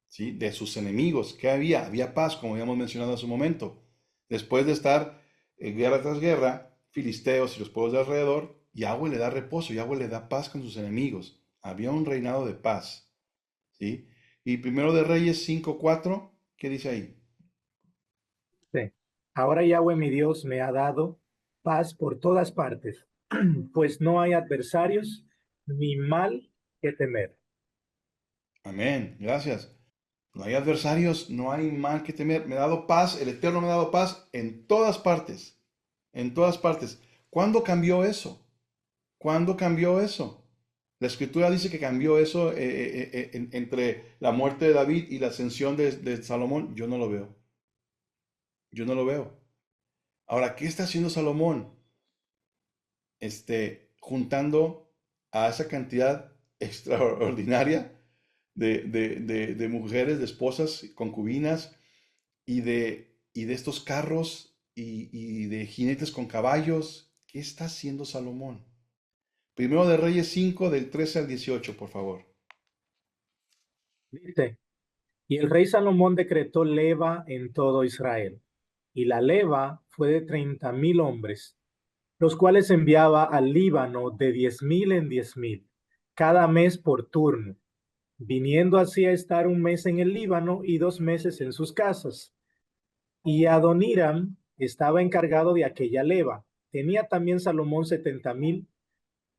¿sí? De sus enemigos. ¿Qué había? Había paz, como habíamos mencionado hace un momento. Después de estar guerra tras guerra, filisteos y los pueblos de alrededor, Yahweh le da reposo, Yahweh le da paz con sus enemigos. Había un reinado de paz, ¿sí? Y primero de Reyes 5:4, ¿qué dice ahí? Sí. Ahora Yahweh mi Dios me ha dado paz por todas partes, pues no hay adversarios ni mal que temer. Amén, gracias. No hay adversarios, no hay mal que temer. Me ha dado paz, el Eterno me ha dado paz en todas partes. En todas partes. ¿Cuándo cambió eso? ¿Cuándo cambió eso? La escritura dice que cambió eso entre la muerte de David y la ascensión de Salomón. Yo no lo veo. Yo no lo veo. Ahora, ¿qué está haciendo Salomón? Juntando a esa cantidad extraordinaria de mujeres, de esposas, concubinas y de estos carros y de jinetes con caballos. ¿Qué está haciendo Salomón? Primero de Reyes 5, del 13 al 18, por favor. Dice, y el rey Salomón decretó leva en todo Israel, y la leva fue de 30,000 hombres, los cuales enviaba al Líbano de 10,000 en 10,000, cada mes por turno, viniendo así a estar un mes en el Líbano y 2 meses en sus casas. Y Adoniram estaba encargado de aquella leva. Tenía también Salomón 70,000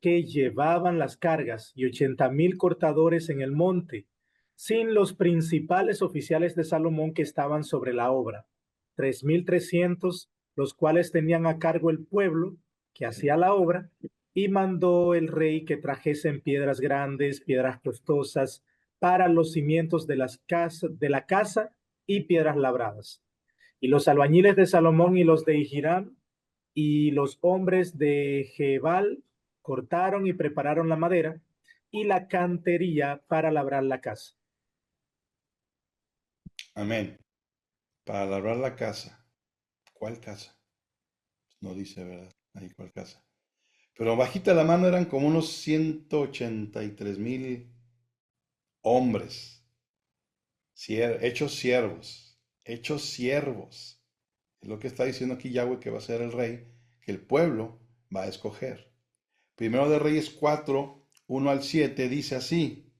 que llevaban las cargas y 80,000 cortadores en el monte, sin los principales oficiales de Salomón que estaban sobre la obra, 3,300, los cuales tenían a cargo el pueblo que hacía la obra, y mandó el rey que trajesen piedras grandes, piedras costosas, para los cimientos de la casa y piedras labradas. Y los albañiles de Salomón y los de Hiram y los hombres de Jebal cortaron y prepararon la madera y la cantería para labrar la casa. Amén. Para labrar la casa. ¿Cuál casa? No dice, ¿verdad? Ahí, ¿cuál casa? Pero bajita la mano eran como unos 183,000 hombres, hechos siervos. Es lo que está diciendo aquí Yahweh que va a ser el rey, que el pueblo va a escoger. Primero de Reyes 4, 1 al 7 dice así.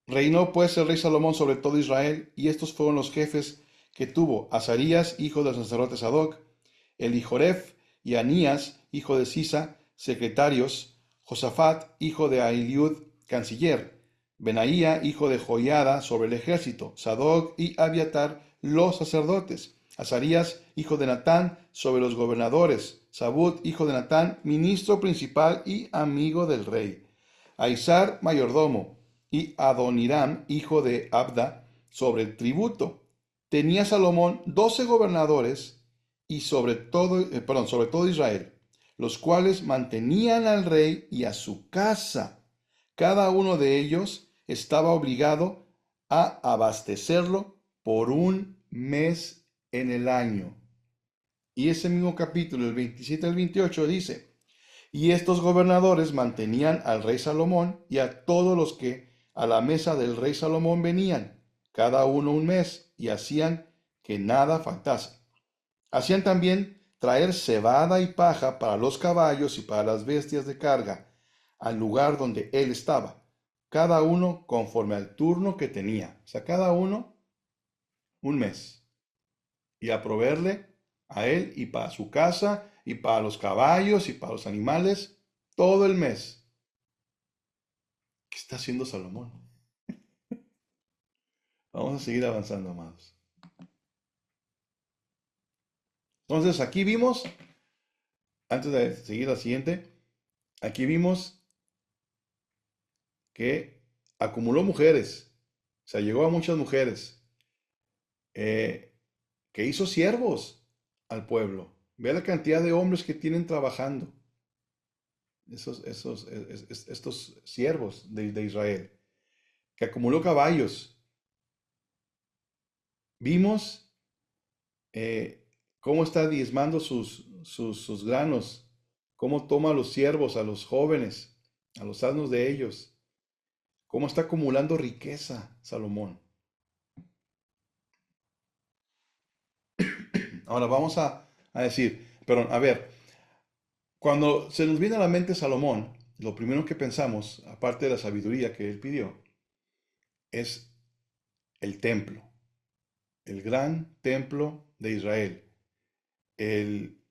Reinó pues el rey Salomón sobre todo Israel, y estos fueron los jefes que tuvo: Azarías, hijo del sacerdote Sadoc,Elijoref y Anías, hijo de Sisa, secretarios; Josafat, hijo de Ahiliud, canciller; Benaía, hijo de Joiada, sobre el ejército; Sadoc y Abiatar, los sacerdotes; Azarías, hijo de Natán, sobre los gobernadores; Sabud, hijo de Natán, ministro principal y amigo del rey; Aizar, mayordomo; y Adoniram, hijo de Abda, sobre el tributo. Tenía Salomón 12 gobernadores y sobre todo Israel, los cuales mantenían al rey y a su casa. Cada uno de ellos estaba obligado a abastecerlo por un mes en el año. Y ese mismo capítulo, el 27 al 28, dice: y estos gobernadores mantenían al rey Salomón y a todos los que a la mesa del rey Salomón venían, cada uno un mes, y hacían que nada faltase. Hacían también traer cebada y paja para los caballos y para las bestias de carga, al lugar donde él estaba, cada uno conforme al turno que tenía. O sea, cada uno un mes. Y a proveerle a él y para su casa y para los caballos y para los animales todo el mes. ¿Qué está haciendo Salomón? Vamos a seguir avanzando, amados. Entonces aquí vimos, antes de seguir la siguiente, aquí vimos que acumuló mujeres, o sea, llegó a muchas mujeres, eh, que hizo siervos al pueblo. Ve la cantidad de hombres que tienen trabajando, estos siervos de Israel, que acumuló caballos. Vimos cómo está diezmando sus granos cómo toma a los siervos, a los jóvenes, a los asnos de ellos, cómo está acumulando riqueza Salomón. Ahora vamos a decir, perdón, a ver, cuando se nos viene a la mente Salomón, lo primero que pensamos, aparte de la sabiduría que él pidió, es el templo, el gran templo de Israel, el,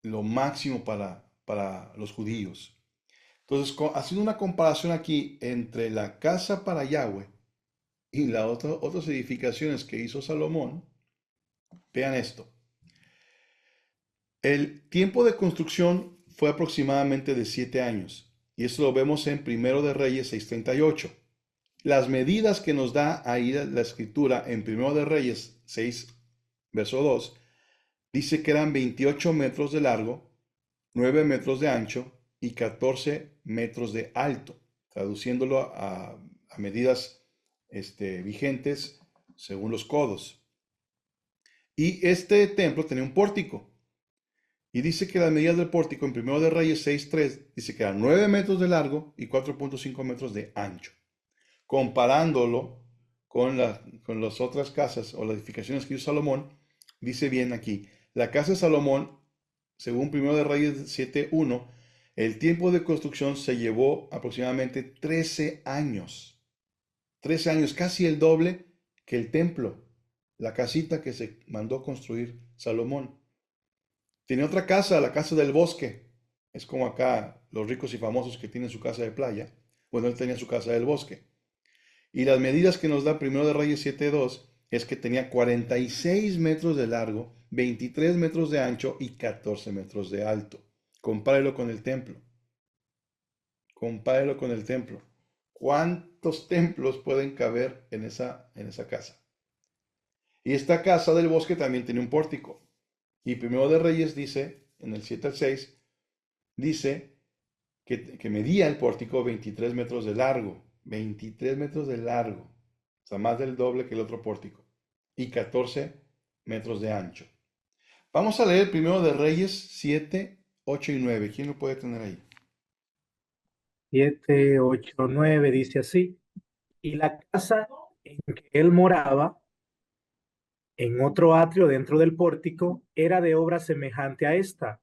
lo máximo para los judíos. Entonces, haciendo una comparación aquí entre la casa para Yahweh y las otras edificaciones que hizo Salomón, vean esto. El tiempo de construcción fue aproximadamente de 7 años, y esto lo vemos en Primero de Reyes 6:38. Las medidas que nos da ahí la escritura en Primero de Reyes 6, verso 2, dice que eran 28 metros de largo, 9 metros de ancho y 14 metros de alto, traduciéndolo a medidas vigentes según los codos. Y este templo tenía un pórtico. Y dice que las medidas del pórtico en Primero de Reyes 6:3 dice que eran 9 metros de largo y 4.5 metros de ancho. Comparándolo con las otras casas o las edificaciones que hizo Salomón, dice bien aquí, la casa de Salomón, según Primero de Reyes 7:1, el tiempo de construcción se llevó aproximadamente 13 años. 13 años, casi el doble que el templo, la casita que se mandó construir Salomón. Tiene otra casa, la casa del bosque. Es como acá los ricos y famosos que tienen su casa de playa. Bueno, él tenía su casa del bosque. Y las medidas que nos da Primero de Reyes 7:2 es que tenía 46 metros de largo, 23 metros de ancho y 14 metros de alto. Compárelo con el templo. Compárelo con el templo. ¿Cuántos templos pueden caber en esa casa? Y esta casa del bosque también tiene un pórtico. Y Primero de Reyes dice, en el 7 al 6, dice que medía el pórtico 23 metros de largo. 23 metros de largo. O sea, más del doble que el otro pórtico. Y 14 metros de ancho. Vamos a leer Primero de Reyes 7, 8 y 9. ¿Quién lo puede tener ahí? 7, 8, 9 dice así. Y la casa en que él moraba, en otro atrio dentro del pórtico, era de obra semejante a esta.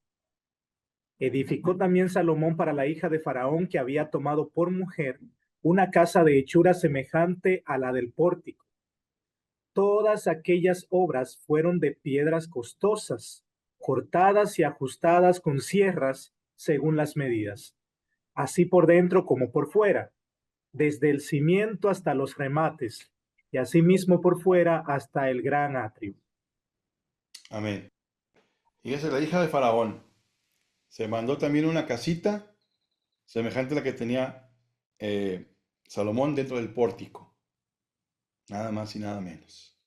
Edificó también Salomón para la hija de Faraón, que había tomado por mujer una casa de hechura semejante a la del pórtico. Todas aquellas obras fueron de piedras costosas, cortadas y ajustadas con sierras según las medidas, así por dentro como por fuera, desde el cimiento hasta los remates, y asimismo por fuera hasta el gran atrio. Amén. Fíjese, la hija de Faraón se mandó también una casita semejante a la que tenía Salomón dentro del pórtico. Nada más y nada menos.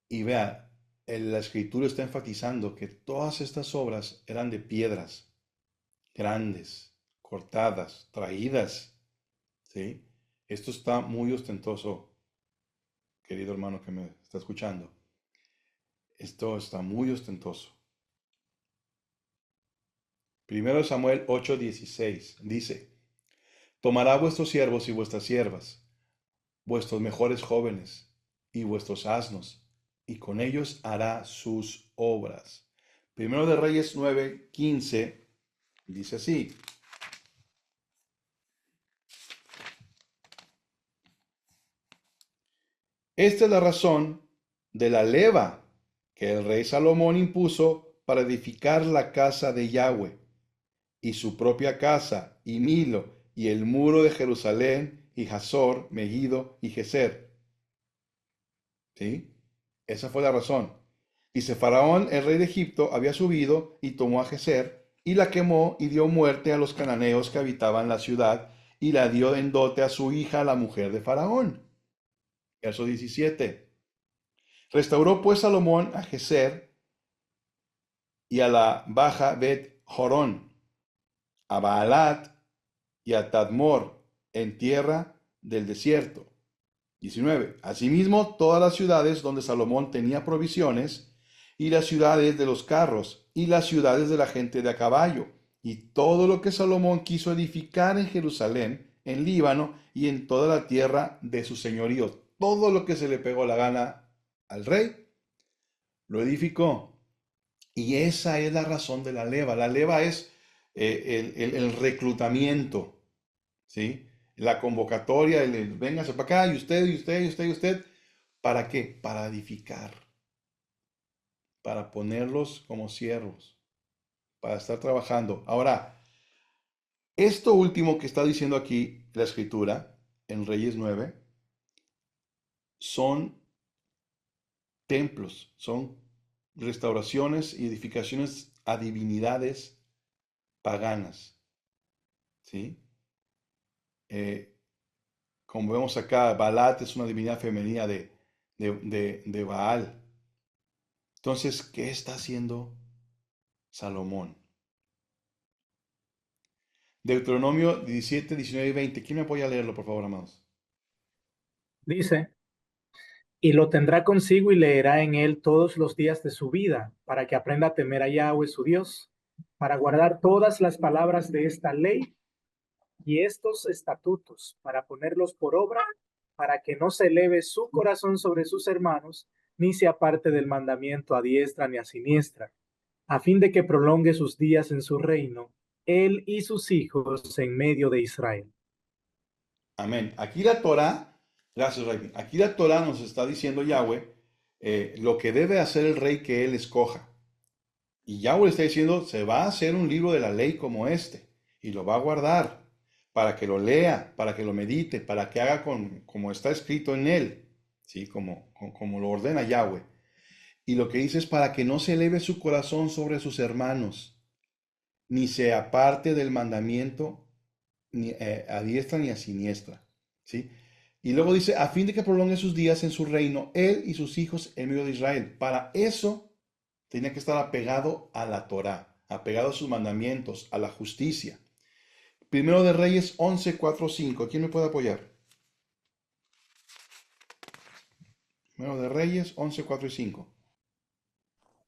Y vea, la escritura está enfatizando que todas estas obras eran de piedras grandes, cortadas, traídas. ¿Sí? Esto está muy ostentoso, querido hermano que me está escuchando. Esto está muy ostentoso. Primero Samuel 8:16 dice, tomará vuestros siervos y vuestras siervas, vuestros mejores jóvenes y vuestros asnos, y con ellos hará sus obras. Primero de Reyes 9:15 dice así. Esta es la razón de la leva que el rey Salomón impuso para edificar la casa de Yahweh, y su propia casa, y Milo, y el muro de Jerusalén, y Hazor, Megiddo, y Geser. ¿Sí? Esa fue la razón. Dice, Faraón, el rey de Egipto, había subido y tomó a Geser, y la quemó, y dio muerte a los cananeos que habitaban la ciudad, y la dio en dote a su hija, la mujer de Faraón. Verso 17. Restauró pues Salomón a Geser y a la baja Bet Jorón, a Baalat y a Tadmor en tierra del desierto. 19. Asimismo, todas las ciudades donde Salomón tenía provisiones y las ciudades de los carros, y las ciudades de la gente de a caballo, y todo lo que Salomón quiso edificar en Jerusalén, en Líbano y en toda la tierra de su señorío. Todo lo que se le pegó la gana al rey, lo edificó. Y esa es la razón de la leva. La leva es el reclutamiento, ¿sí? La convocatoria, véngase para acá, y usted, y usted, y usted, y usted. ¿Para qué? Para edificar, para ponerlos como siervos, para estar trabajando. Ahora, esto último que está diciendo aquí la escritura, en Reyes 9, son templos, son restauraciones y edificaciones a divinidades paganas, ¿sí? Eh, como vemos acá, Balat es una divinidad femenina de Baal. Entonces, ¿qué está haciendo Salomón? Deuteronomio 17, 19 y 20. ¿Quién me apoya a leerlo, por favor, amados? Dice, y lo tendrá consigo y leerá en él todos los días de su vida, para que aprenda a temer a Yahweh su Dios, para guardar todas las palabras de esta ley y estos estatutos, para ponerlos por obra, para que no se eleve su corazón sobre sus hermanos, ni se aparte del mandamiento a diestra ni a siniestra, a fin de que prolongue sus días en su reino, él y sus hijos en medio de Israel. Amén. Aquí la Torah, gracias, Rey. Aquí la Torah nos está diciendo Yahweh lo que debe hacer el rey que él escoja. Y Yahweh está diciendo, se va a hacer un libro de la ley como este, y lo va a guardar para que lo lea, para que lo medite, para que haga como está escrito en él, ¿sí? Como lo ordena Yahweh. Y lo que dice es para que no se eleve su corazón sobre sus hermanos, ni se aparte del mandamiento ni a diestra ni a siniestra, ¿sí? Y luego dice, a fin de que prolongue sus días en su reino, él y sus hijos en medio de Israel. Para eso tenía que estar apegado a la Torá, apegado a sus mandamientos, a la justicia. Primero de Reyes 11, 4, 5. ¿Quién me puede apoyar? Primero de Reyes 11, 4 y 5.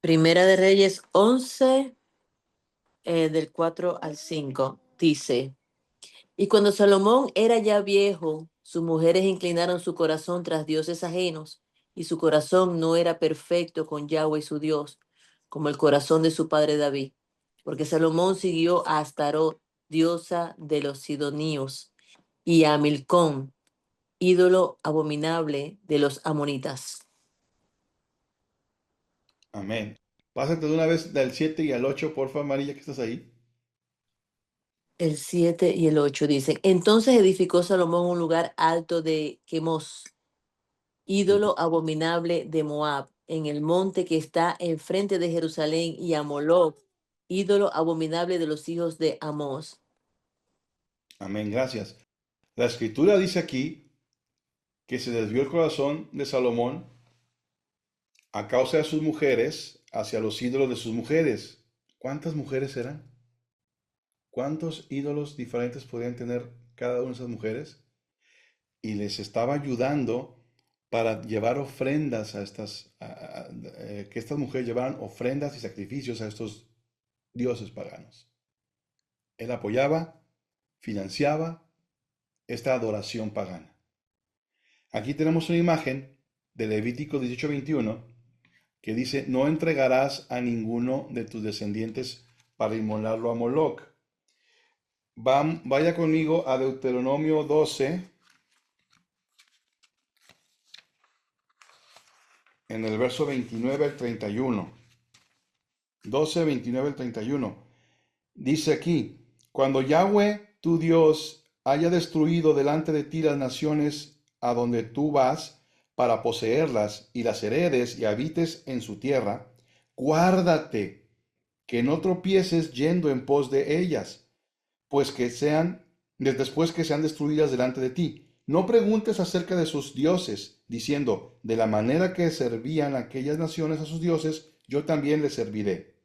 Primera de Reyes 11, del 4 al 5, dice, y cuando Salomón era ya viejo, sus mujeres inclinaron su corazón tras dioses ajenos, y su corazón no era perfecto con Yahweh su Dios, como el corazón de su padre David, porque Salomón siguió a Astarot, diosa de los Sidoníos, y a Milcom, ídolo abominable de los amonitas. Amén. Pásate de una vez del 7 y al 8, porfa, María, que estás ahí. El 7 y el 8 dicen, entonces edificó Salomón un lugar alto de Quemos, ídolo abominable de Moab, en el monte que está enfrente de Jerusalén, y a Moloc, ídolo abominable de los hijos de Amós. Amén, gracias. La escritura dice aquí que se desvió el corazón de Salomón a causa de sus mujeres hacia los ídolos de sus mujeres. ¿Cuántas mujeres eran? ¿Cuántos ídolos diferentes podían tener cada una de esas mujeres? Y les estaba ayudando para llevar ofrendas a que estas mujeres llevaran ofrendas y sacrificios a estos dioses paganos. Él apoyaba, financiaba esta adoración pagana. Aquí tenemos una imagen de Levítico 18:21 que dice, no entregarás a ninguno de tus descendientes para inmolarlo a Moloc. Vaya conmigo a Deuteronomio 12, en el verso 29 al 31. 12, 29 al 31. Dice aquí, cuando Yahweh, tu Dios, haya destruido delante de ti las naciones a donde tú vas para poseerlas y las heredes y habites en su tierra, guárdate que no tropieces yendo en pos de ellas, pues que sean, después que sean destruidas delante de ti. No preguntes acerca de sus dioses, diciendo, de la manera que servían aquellas naciones a sus dioses, yo también les serviré.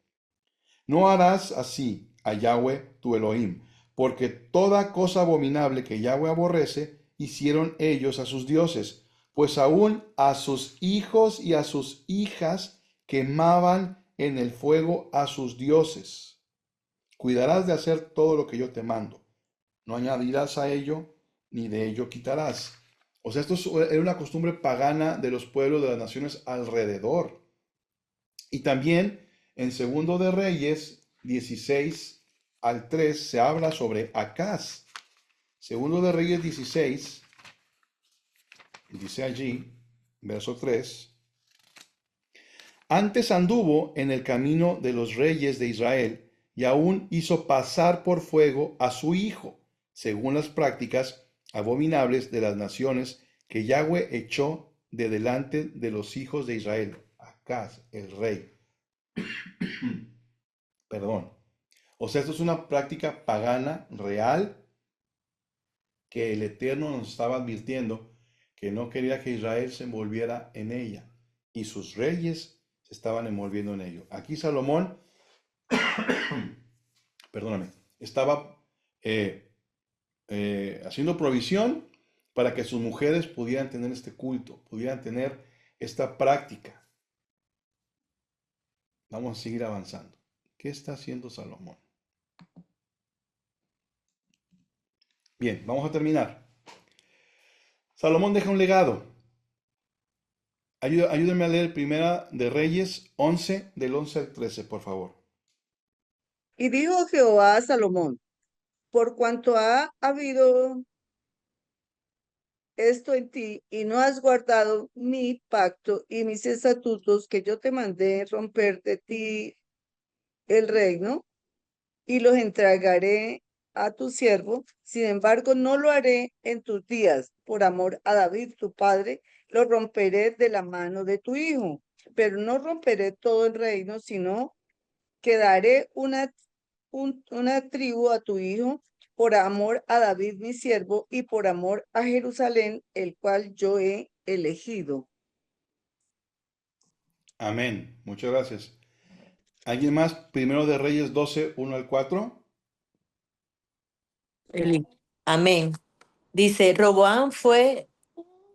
No harás así a Yahweh tu Elohim, porque toda cosa abominable que Yahweh aborrece, hicieron ellos a sus dioses, pues aún a sus hijos y a sus hijas quemaban en el fuego a sus dioses. Cuidarás de hacer todo lo que yo te mando. No añadirás a ello, ni de ello quitarás. O sea, era una costumbre pagana de los pueblos de las naciones alrededor. Y también en Segundo de Reyes 16 al 3 se habla sobre Acaz. Segundo de Reyes 16, dice allí, verso 3. Antes anduvo en el camino de los reyes de Israel y aún hizo pasar por fuego a su hijo, según las prácticas abominables de las naciones que Yahweh echó de delante de los hijos de Israel. Acaz, el rey. Perdón. O sea, esto es una práctica pagana real que el Eterno nos estaba advirtiendo que no quería que Israel se envolviera en ella. Y sus reyes se estaban envolviendo en ello. Aquí Salomón, perdóname, estaba haciendo provisión para que sus mujeres pudieran tener este culto, pudieran tener esta práctica. Vamos a seguir avanzando. ¿Qué está haciendo Salomón? Bien, vamos a terminar. Salomón deja un legado. Ayúdenme a leer Primera de Reyes 11, del 11 al 13, por favor. Y dijo Jehová a Salomón, por cuanto ha habido esto en ti y no has guardado mi pacto y mis estatutos que yo te mandé romper de ti el reino y los entregaré a tu siervo. Sin embargo, no lo haré en tus días. Por amor a David, tu padre, lo romperé de la mano de tu hijo. Pero no romperé todo el reino, sino que daré una tribu a tu hijo por amor a David, mi siervo, y por amor a Jerusalén, el cual yo he elegido. Amén. Muchas gracias. ¿Alguien más? Primero de Reyes 12, 1 al 4. Amén. Dice, Roboam fue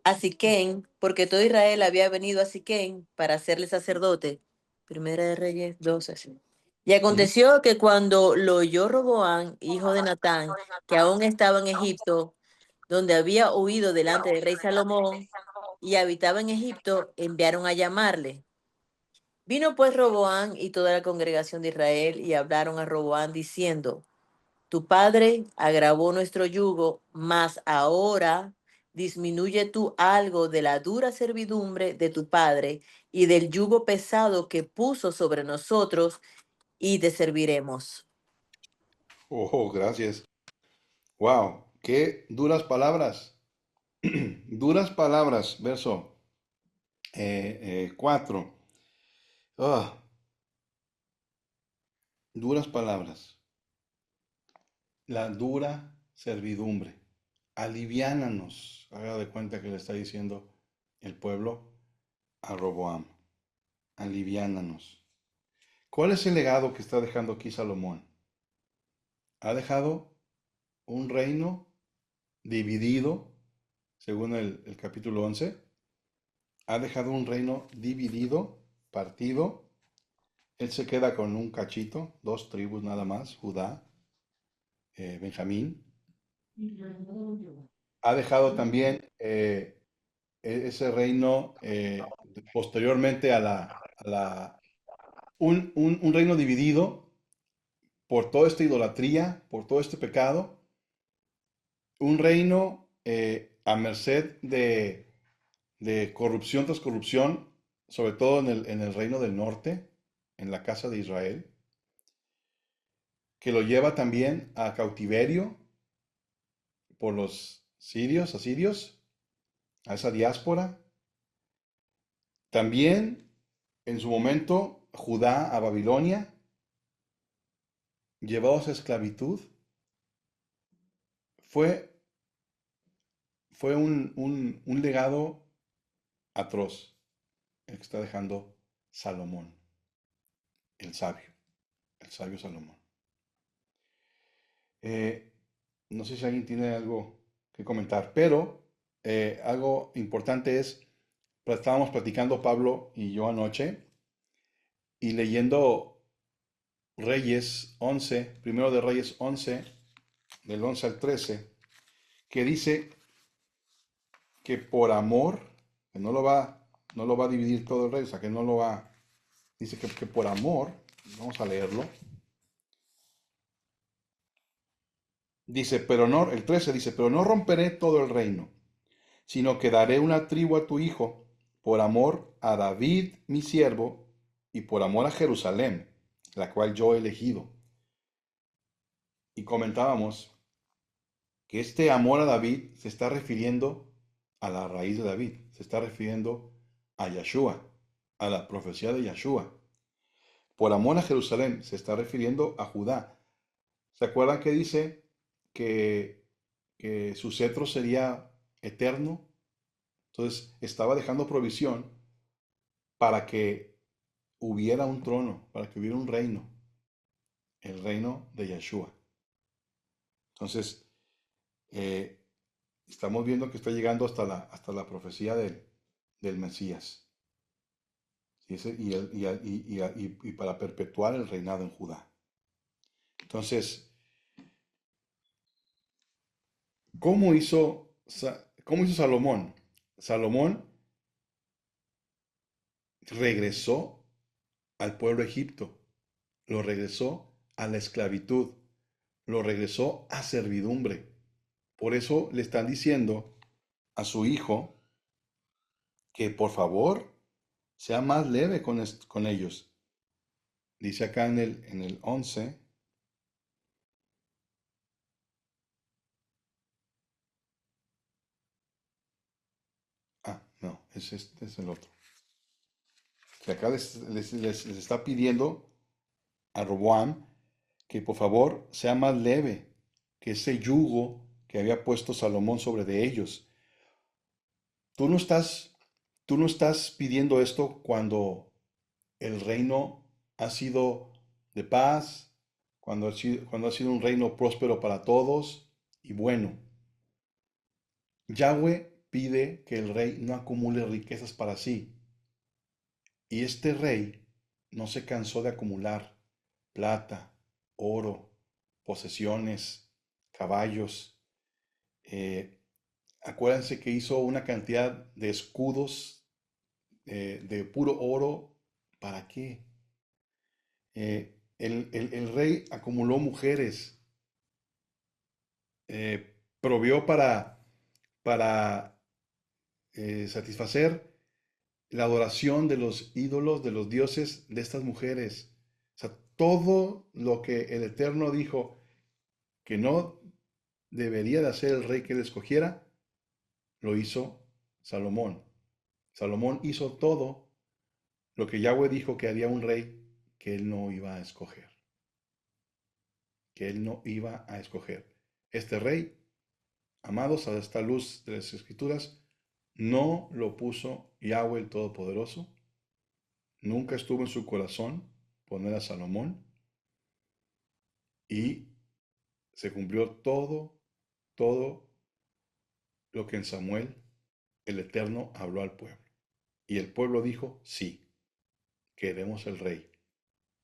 a Siquén, porque todo Israel había venido a Siquén para hacerle sacerdote. Primera de Reyes 12. Sí. Y aconteció que cuando lo oyó Roboam, hijo de Natán, que aún estaba en Egipto, donde había huido delante del rey Salomón y habitaba en Egipto, enviaron a llamarle. Vino pues Roboam y toda la congregación de Israel y hablaron a Roboam diciendo, tu padre agravó nuestro yugo, mas ahora disminuye tú algo de la dura servidumbre de tu padre y del yugo pesado que puso sobre nosotros y te serviremos. Oh, gracias. Wow, qué duras palabras. Duras palabras, verso 4. Duras palabras. La dura servidumbre. Aliviánanos. Haga de cuenta que le está diciendo el pueblo a Roboam. Aliviánanos. ¿Cuál es el legado que está dejando aquí Salomón? Ha dejado un reino dividido, según el capítulo 11. Ha dejado un reino dividido, partido. Él se queda con un cachito, 2 tribus nada más, Judá, Benjamín. Ha dejado también ese reino posteriormente un reino dividido por toda esta idolatría, por todo este pecado, un reino a merced de corrupción tras corrupción, sobre todo en el reino del norte, en la casa de Israel, que lo lleva también a cautiverio por los asirios, a esa diáspora. También en su momento Judá a Babilonia, llevados a esclavitud. Fue, fue un legado atroz el que está dejando Salomón, el sabio Salomón. No sé si alguien tiene algo que comentar, pero algo importante es, estábamos platicando Pablo y yo anoche, y leyendo Reyes 11, primero de Reyes 11, del 11 al 13, que dice que por amor, que no lo va a dividir todo el rey, o sea, que no lo va, dice que por amor, vamos a leerlo, dice, pero no, el 13 dice, pero no romperé todo el reino, sino que daré una tribu a tu hijo, por amor a David, mi siervo, y por amor a Jerusalén, la cual yo he elegido. Y comentábamos que este amor a David se está refiriendo a la raíz de David, se está refiriendo a Yeshua, a la profecía de Yeshua. Por amor a Jerusalén se está refiriendo a Judá. ¿Se acuerdan que dice que su cetro sería eterno? Entonces estaba dejando provisión para que hubiera un trono, para que hubiera un reino, el reino de Yeshua. Entonces, eh, estamos viendo que está llegando hasta la profecía del Mesías. Y para perpetuar el reinado en Judá. Entonces, ¿cómo cómo hizo Salomón? Salomón regresó al pueblo de Egipto, lo regresó a la esclavitud, lo regresó a servidumbre. Por eso le están diciendo a su hijo que por favor sea más leve con ellos. Dice acá en el 11. Ah, no, este es el otro. Que acá les está pidiendo a Roboam que por favor sea más leve que ese yugo que había puesto Salomón sobre de ellos. Tú no estás, tú no estás pidiendo esto cuando el reino ha sido de paz, cuando ha sido un reino próspero para todos y bueno. Yahweh pide que el rey no acumule riquezas para sí. Y este rey no se cansó de acumular plata, oro, posesiones, caballos. Eh, Acuérdense que hizo una cantidad de escudos de puro oro. ¿Para qué? El rey acumuló mujeres, provió para satisfacer la adoración de los ídolos, de los dioses de estas mujeres. O sea, todo lo que el Eterno dijo que no debería de hacer el rey que él escogiera, lo hizo Salomón. Salomón hizo todo lo que Yahweh dijo que haría un rey que él no iba a escoger. Que él no iba a escoger. Este rey, amados a esta luz de las Escrituras, no lo puso Yahweh el Todopoderoso. Nunca estuvo en su corazón poner a Salomón. Y se cumplió todo lo que en Samuel el Eterno habló al pueblo. Y el pueblo dijo, sí, queremos el rey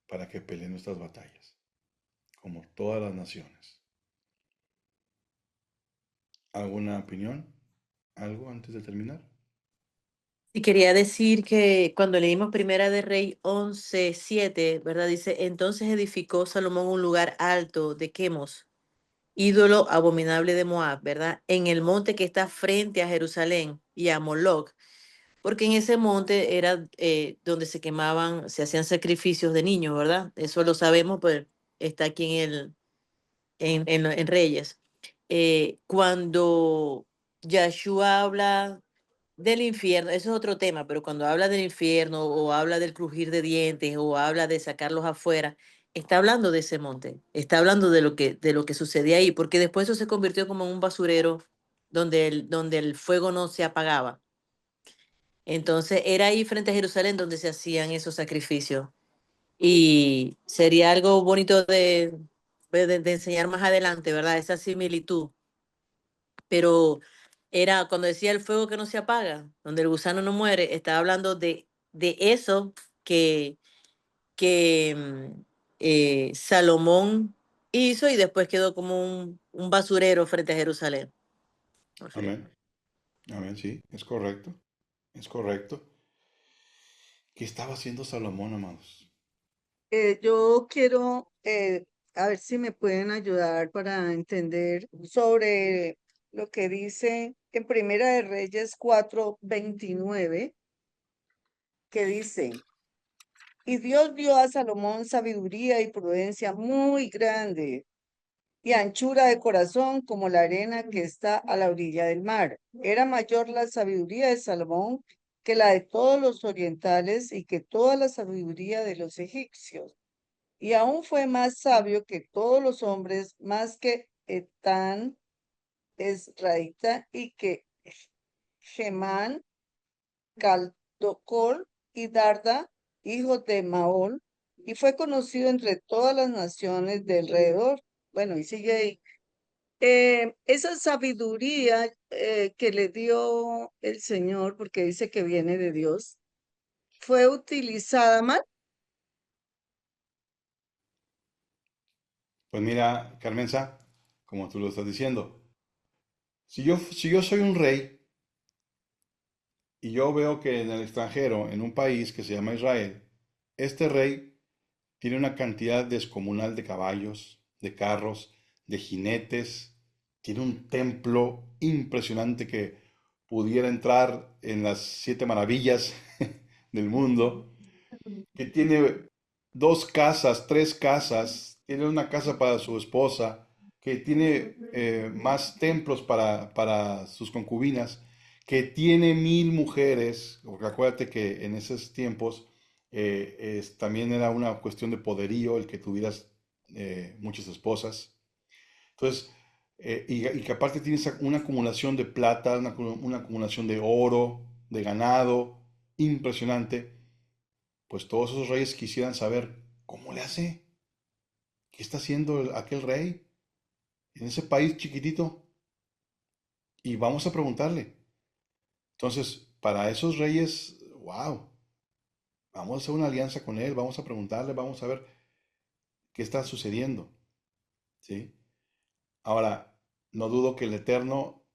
para que pelee nuestras batallas, como todas las naciones. ¿Alguna opinión? ¿Algo antes de terminar? Y quería decir que cuando leímos Primera de Rey 11:7, ¿verdad? Dice, entonces edificó Salomón un lugar alto de Quemos, ídolo abominable de Moab, ¿verdad? En el monte que está frente a Jerusalén y a Moloc, porque en ese monte era donde se quemaban, se hacían sacrificios de niños, ¿verdad? Eso lo sabemos, pues está aquí en Reyes. Cuando Yahshua habla del infierno, eso es otro tema, pero cuando habla del infierno o habla del crujir de dientes o habla de sacarlos afuera, está hablando de ese monte, está hablando de lo que sucedía ahí, porque después eso se convirtió como en un basurero donde el fuego no se apagaba. Entonces era ahí frente a Jerusalén donde se hacían esos sacrificios. Y sería algo bonito de enseñar más adelante, ¿verdad? Esa similitud. Pero era cuando decía el fuego que no se apaga, donde el gusano no muere, estaba hablando de eso que, que Salomón hizo y después quedó como un basurero frente a Jerusalén. O sea, Amén. Amén, sí, es correcto. Es correcto. ¿Qué estaba haciendo Salomón, amados? Yo quiero, a ver si me pueden ayudar para entender sobre lo que dice en Primera de Reyes 4:29, que dice, y Dios dio a Salomón sabiduría y prudencia muy grande y anchura de corazón como la arena que está a la orilla del mar. Era mayor la sabiduría de Salomón que la de todos los orientales y que toda la sabiduría de los egipcios. Y aún fue más sabio que todos los hombres, más que Etán, Esraíta, y que Gemán, Caldocor y Darda, hijos de Maol, y fue conocido entre todas las naciones de alrededor. Bueno, y sigue ahí. Esa sabiduría que le dio el Señor, porque dice que viene de Dios, fue utilizada mal. Pues mira, Carmenza, como tú lo estás diciendo, si yo soy un rey y yo veo que en el extranjero, en un país que se llama Israel, este rey tiene una cantidad descomunal de caballos, de carros, de jinetes, tiene un templo impresionante que pudiera entrar en las siete maravillas del mundo, que tiene dos casas, tres casas, tiene una casa para su esposa, que tiene más templos para sus concubinas, que tiene 1000 mujeres, porque acuérdate que en esos tiempos también era una cuestión de poderío el que tuvieras muchas esposas. Entonces, y que aparte tienes una acumulación de plata, una acumulación de oro, de ganado, impresionante. Pues todos esos reyes quisieran saber cómo le hace, qué está haciendo aquel rey en ese país chiquitito. Y vamos a preguntarle. Entonces, para esos reyes, wow, vamos a hacer una alianza con él, vamos a preguntarle, vamos a ver qué está sucediendo. ¿Sí? Ahora, no dudo que el Eterno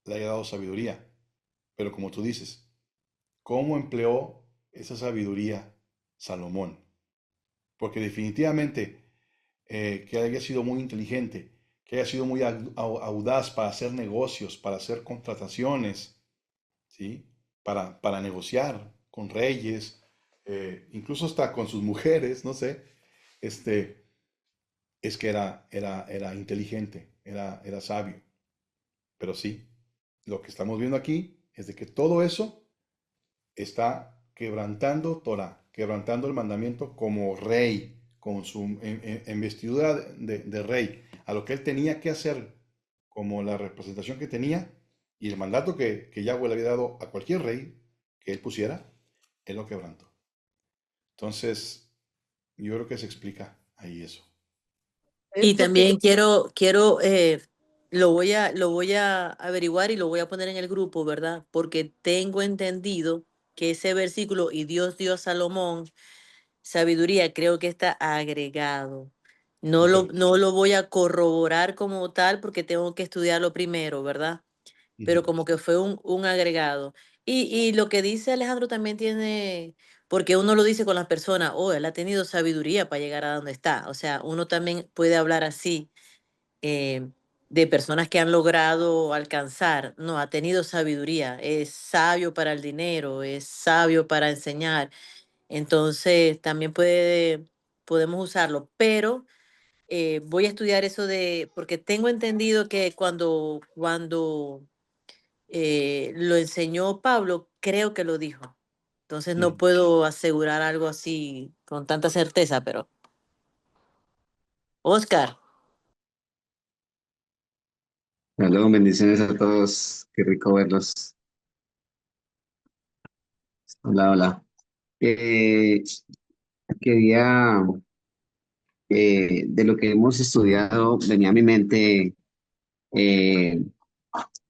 le haya dado sabiduría, pero como tú dices, ¿cómo empleó esa sabiduría Salomón? Porque definitivamente que haya sido muy inteligente, que haya sido muy audaz para hacer negocios, para hacer contrataciones, ¿sí? Para negociar con reyes, incluso hasta con sus mujeres, no sé, este, es que era inteligente, era sabio. Pero sí, lo que estamos viendo aquí es de que todo eso está quebrantando Torah, quebrantando el mandamiento como rey, con su investidura de rey, a lo que él tenía que hacer como la representación que tenía y el mandato que Yahweh le había dado a cualquier rey que él pusiera, él lo quebrantó. Entonces, yo creo que se explica ahí eso. y Esto que también lo voy a averiguar y lo voy a poner en el grupo, ¿verdad? Porque tengo entendido que ese versículo, y Dios dio a Salomón sabiduría, creo que está agregado. Ok. No lo voy a corroborar como tal porque tengo que estudiarlo primero, ¿verdad? Pero Ujú. como que fue un agregado. Y lo que dice Alejandro también tiene, porque uno lo dice con las personas, oh, él ha tenido sabiduría para llegar a donde está. O sea, uno también puede hablar así eh, de personas que han logrado alcanzar. No, ha tenido sabiduría, es sabio para el dinero, es sabio para enseñar. Entonces, también podemos usarlo, pero voy a estudiar eso porque tengo entendido que cuando lo enseñó Pablo, creo que lo dijo. Entonces no Ujú. puedo asegurar algo así con tanta certeza, pero Oscar, Saludos, bendiciones a todos. Qué rico verlos. Hola, hola. Eh, quería, de lo que hemos estudiado, venía a mi mente eh,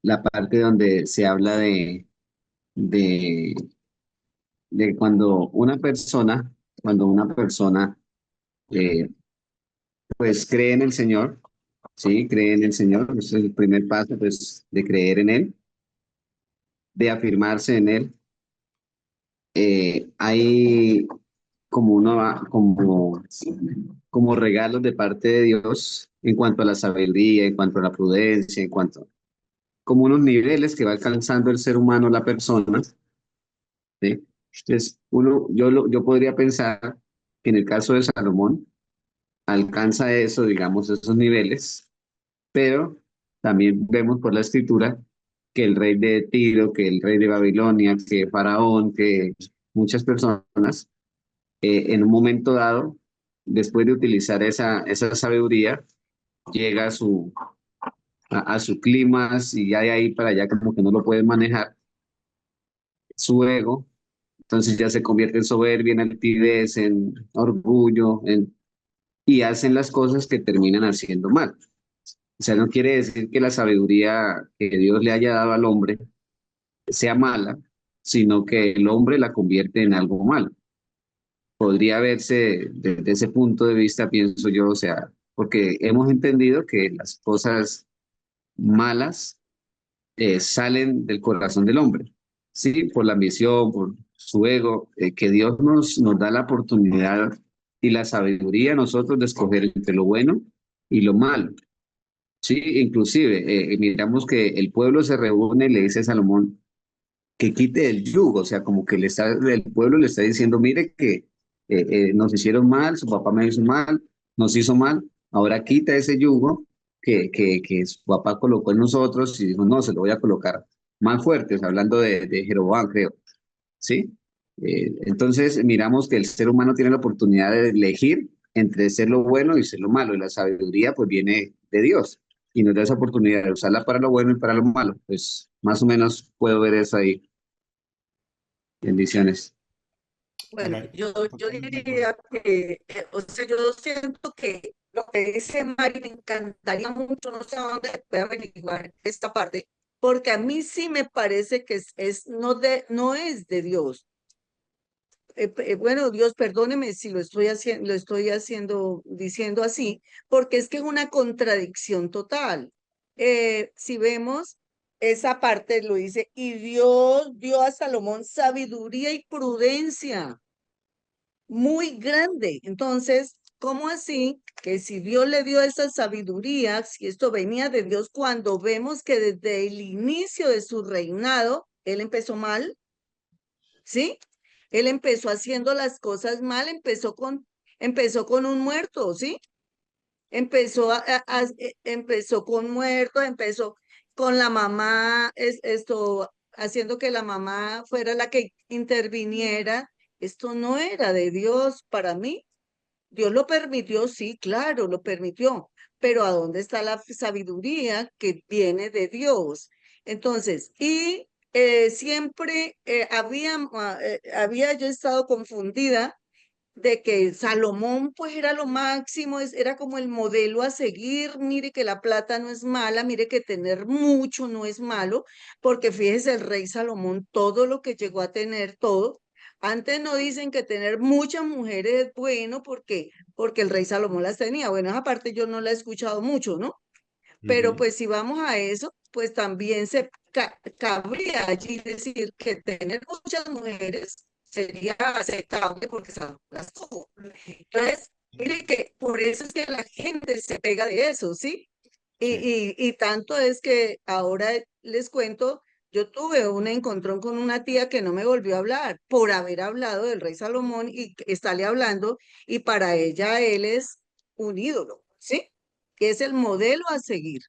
la parte donde se habla de, de cuando una persona cuando una persona eh, pues cree en el Señor, ¿sí? Cree en el Señor, ese es el primer paso, pues, de creer en Él, de afirmarse en Él. Hay como como regalos de parte de Dios en cuanto a la sabiduría, en cuanto a la prudencia, en cuanto como unos niveles que va alcanzando el ser humano, la persona, ¿sí? Entonces, yo podría pensar que en el caso de Salomón alcanza eso, digamos, esos niveles, pero también vemos por la escritura que el rey de Tiro, que el rey de Babilonia, que Faraón, que muchas personas, en un momento dado, después de utilizar esa sabiduría, llega a su clima y ya de ahí para allá como que no lo pueden manejar, su ego, entonces ya se convierte en soberbia, en altivez, en orgullo, y hacen las cosas que terminan haciendo mal. O sea, no quiere decir que la sabiduría que Dios le haya dado al hombre sea mala, sino que el hombre la convierte en algo malo. Podría verse desde ese punto de vista, pienso yo, o sea, porque hemos entendido que las cosas malas salen del corazón del hombre, ¿sí? Por la ambición, por su ego, que Dios nos da la oportunidad y la sabiduría a nosotros de escoger entre lo bueno y lo malo. Sí, inclusive, miramos que el pueblo se reúne y le dice a Salomón que quite el yugo, o sea, como que el pueblo le está diciendo, mire que nos hicieron mal, su papá me hizo mal, nos hizo mal, ahora quita ese yugo que su papá colocó en nosotros y dijo, no, se lo voy a colocar más fuertes, hablando de Jeroboam, creo, ¿sí? Entonces, miramos que el ser humano tiene la oportunidad de elegir entre ser lo bueno y ser lo malo, y la sabiduría pues viene de Dios y nos da esa oportunidad de usarla para lo bueno y para lo malo. Pues más o menos puedo ver eso ahí. Bendiciones. Bueno, Amén. yo Totalmente de acuerdo. diría que, o sea, yo siento que lo que dice Mari me encantaría mucho, no sé a dónde puede averiguar esta parte, porque a mí sí me parece que no es de Dios. Bueno, Dios, perdóneme si lo estoy haciendo, diciendo así, porque es que es una contradicción total. Si vemos esa parte, lo dice, y Dios dio a Salomón sabiduría y prudencia muy grande. Entonces, ¿cómo así que si Dios le dio esa sabiduría, si esto venía de Dios, cuando vemos que desde el inicio de su reinado, él empezó mal? ¿Sí? Él empezó haciendo las cosas mal, empezó con un muerto, ¿sí? Empezó con muerto, empezó con la mamá, haciendo que la mamá fuera la que interviniera. Esto no era de Dios para mí. Dios lo permitió, sí, claro, lo permitió, pero ¿a dónde está la sabiduría que viene de Dios? Entonces, siempre había yo estado confundida de que Salomón pues era lo máximo, era como el modelo a seguir, mire que la plata no es mala, mire que tener mucho no es malo, porque fíjese el rey Salomón, todo lo que llegó a tener, todo. Antes no dicen que tener muchas mujeres es bueno porque el rey Salomón las tenía. Bueno, esa parte yo no la he escuchado mucho, ¿no? Pero Ujú. pues si vamos a eso, pues también cabría allí decir que tener muchas mujeres sería aceptable porque son las tuvo. Entonces, mire que por eso es que la gente se pega de eso, ¿sí? Sí. Y tanto es que ahora les cuento, yo tuve un encontrón con una tía que no me volvió a hablar por haber hablado del rey Salomón y estarle hablando, y para ella él es un ídolo, ¿sí? Que es el modelo a seguir.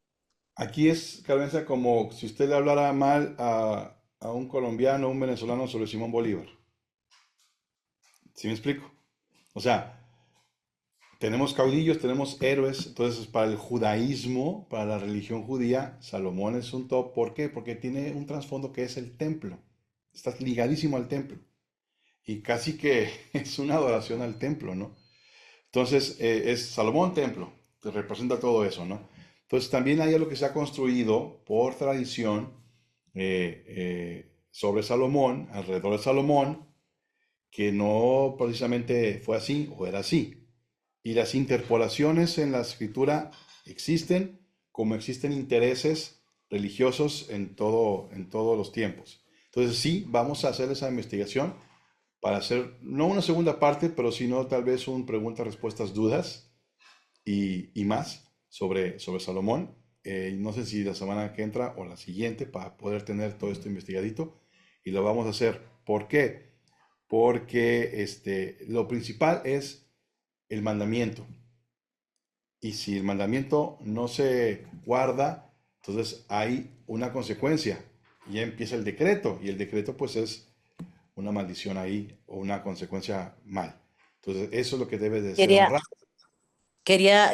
Aquí es, Carmenza, como si usted le hablara mal a un colombiano, un venezolano sobre Simón Bolívar. ¿Sí me explico? O sea, tenemos caudillos, tenemos héroes, entonces para el judaísmo, para la religión judía, Salomón es un top. ¿Por qué? Porque tiene un trasfondo que es el templo. Está ligadísimo al templo. Y casi que es una adoración al templo, ¿no? Entonces, es Salomón templo, que representa todo eso, ¿no? Entonces, también hay algo que se ha construido por tradición sobre Salomón, alrededor de Salomón, que no precisamente fue así o era así. Y las interpolaciones en la escritura existen, como existen intereses religiosos en todos los tiempos. Entonces sí, vamos a hacer esa investigación para hacer, no una segunda parte, pero sino tal vez un preguntas, respuestas, dudas y más sobre Salomón. No sé si la semana que entra o la siguiente para poder tener todo esto investigadito y lo vamos a hacer. ¿Por qué? Porque lo principal es el mandamiento. Y si el mandamiento no se guarda, entonces hay una consecuencia. Ya empieza el decreto y el decreto pues es una maldición ahí o una consecuencia mal. Entonces eso es lo que debe de ser Quería, honrado. quería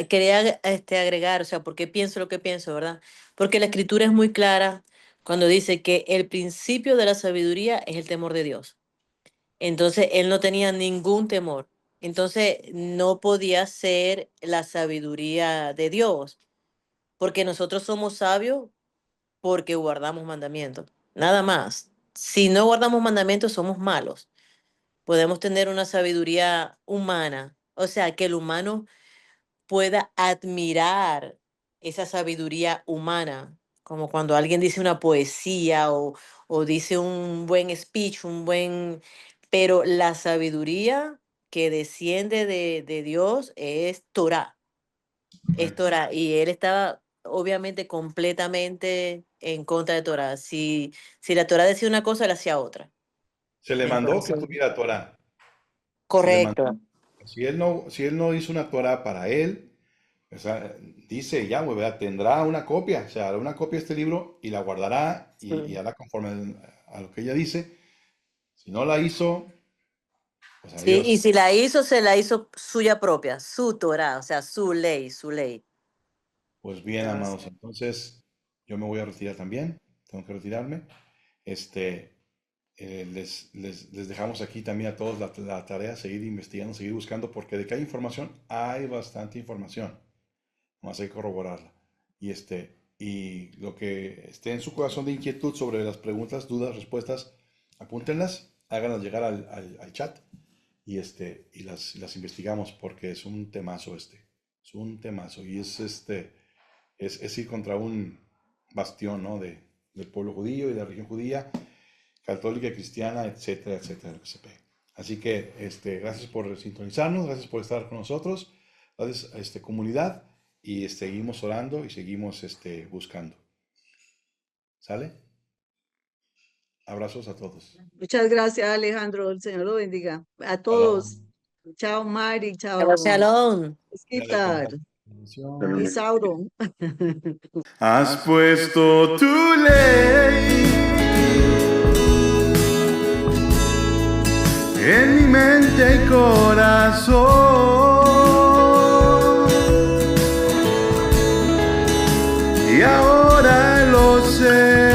agregar, o sea, ¿por qué pienso lo que pienso, verdad? Porque la escritura es muy clara cuando dice que el principio de la sabiduría es el temor de Dios. Entonces, él no tenía ningún temor. Entonces, no podía ser la sabiduría de Dios, porque nosotros somos sabios porque guardamos mandamientos. Nada más. Si no guardamos mandamientos, somos malos. Podemos tener una sabiduría humana, o sea, que el humano pueda admirar esa sabiduría humana, como cuando alguien dice una poesía o dice un buen speech, pero la sabiduría que desciende de Dios es Torah, es Correcto. Torah, y él estaba obviamente completamente en contra de Torah. Si la Torah decía una cosa, él hacía otra. Se le mandó que Entonces, tuviera Torah. Se le mandó. correcto. Si él no hizo una Torah para él, o sea, dice Yahweh, ¿verdad? Tendrá una copia, o sea, hará una copia de este libro y la guardará y Sí. hará conforme a lo que ella dice. Si no la hizo, pues Sí, y adiós. si la hizo, se la hizo suya propia, su Torah, o sea, su ley, su ley. Pues bien, Entonces, amados, entonces yo me voy a retirar también, tengo que retirarme. Este, les dejamos aquí también a todos la tarea, seguir investigando, seguir buscando, porque de que hay información, hay bastante información. Más hay que corroborarla. Y lo que esté en su corazón de inquietud sobre las preguntas, dudas, respuestas, apúntenlas, háganlas llegar al chat y las investigamos porque es un temazo este. Es un temazo y es ir contra un bastión, ¿no? Del pueblo judío y de la religión judía, católica, cristiana, etcétera, etcétera, lo que se pegue. Así que gracias por sintonizarnos, gracias por estar con nosotros, gracias a comunidad y seguimos orando y seguimos buscando. ¿Sale? Abrazos a todos. Muchas gracias, Alejandro. El Señor lo bendiga. A todos. Shalom. Chao, Mari. shalom, Chao, shalom. Dígale, Esquitar. comparte. Y Pero Sauron. Has puesto tu ley en mi mente y corazón, y ahora lo sé.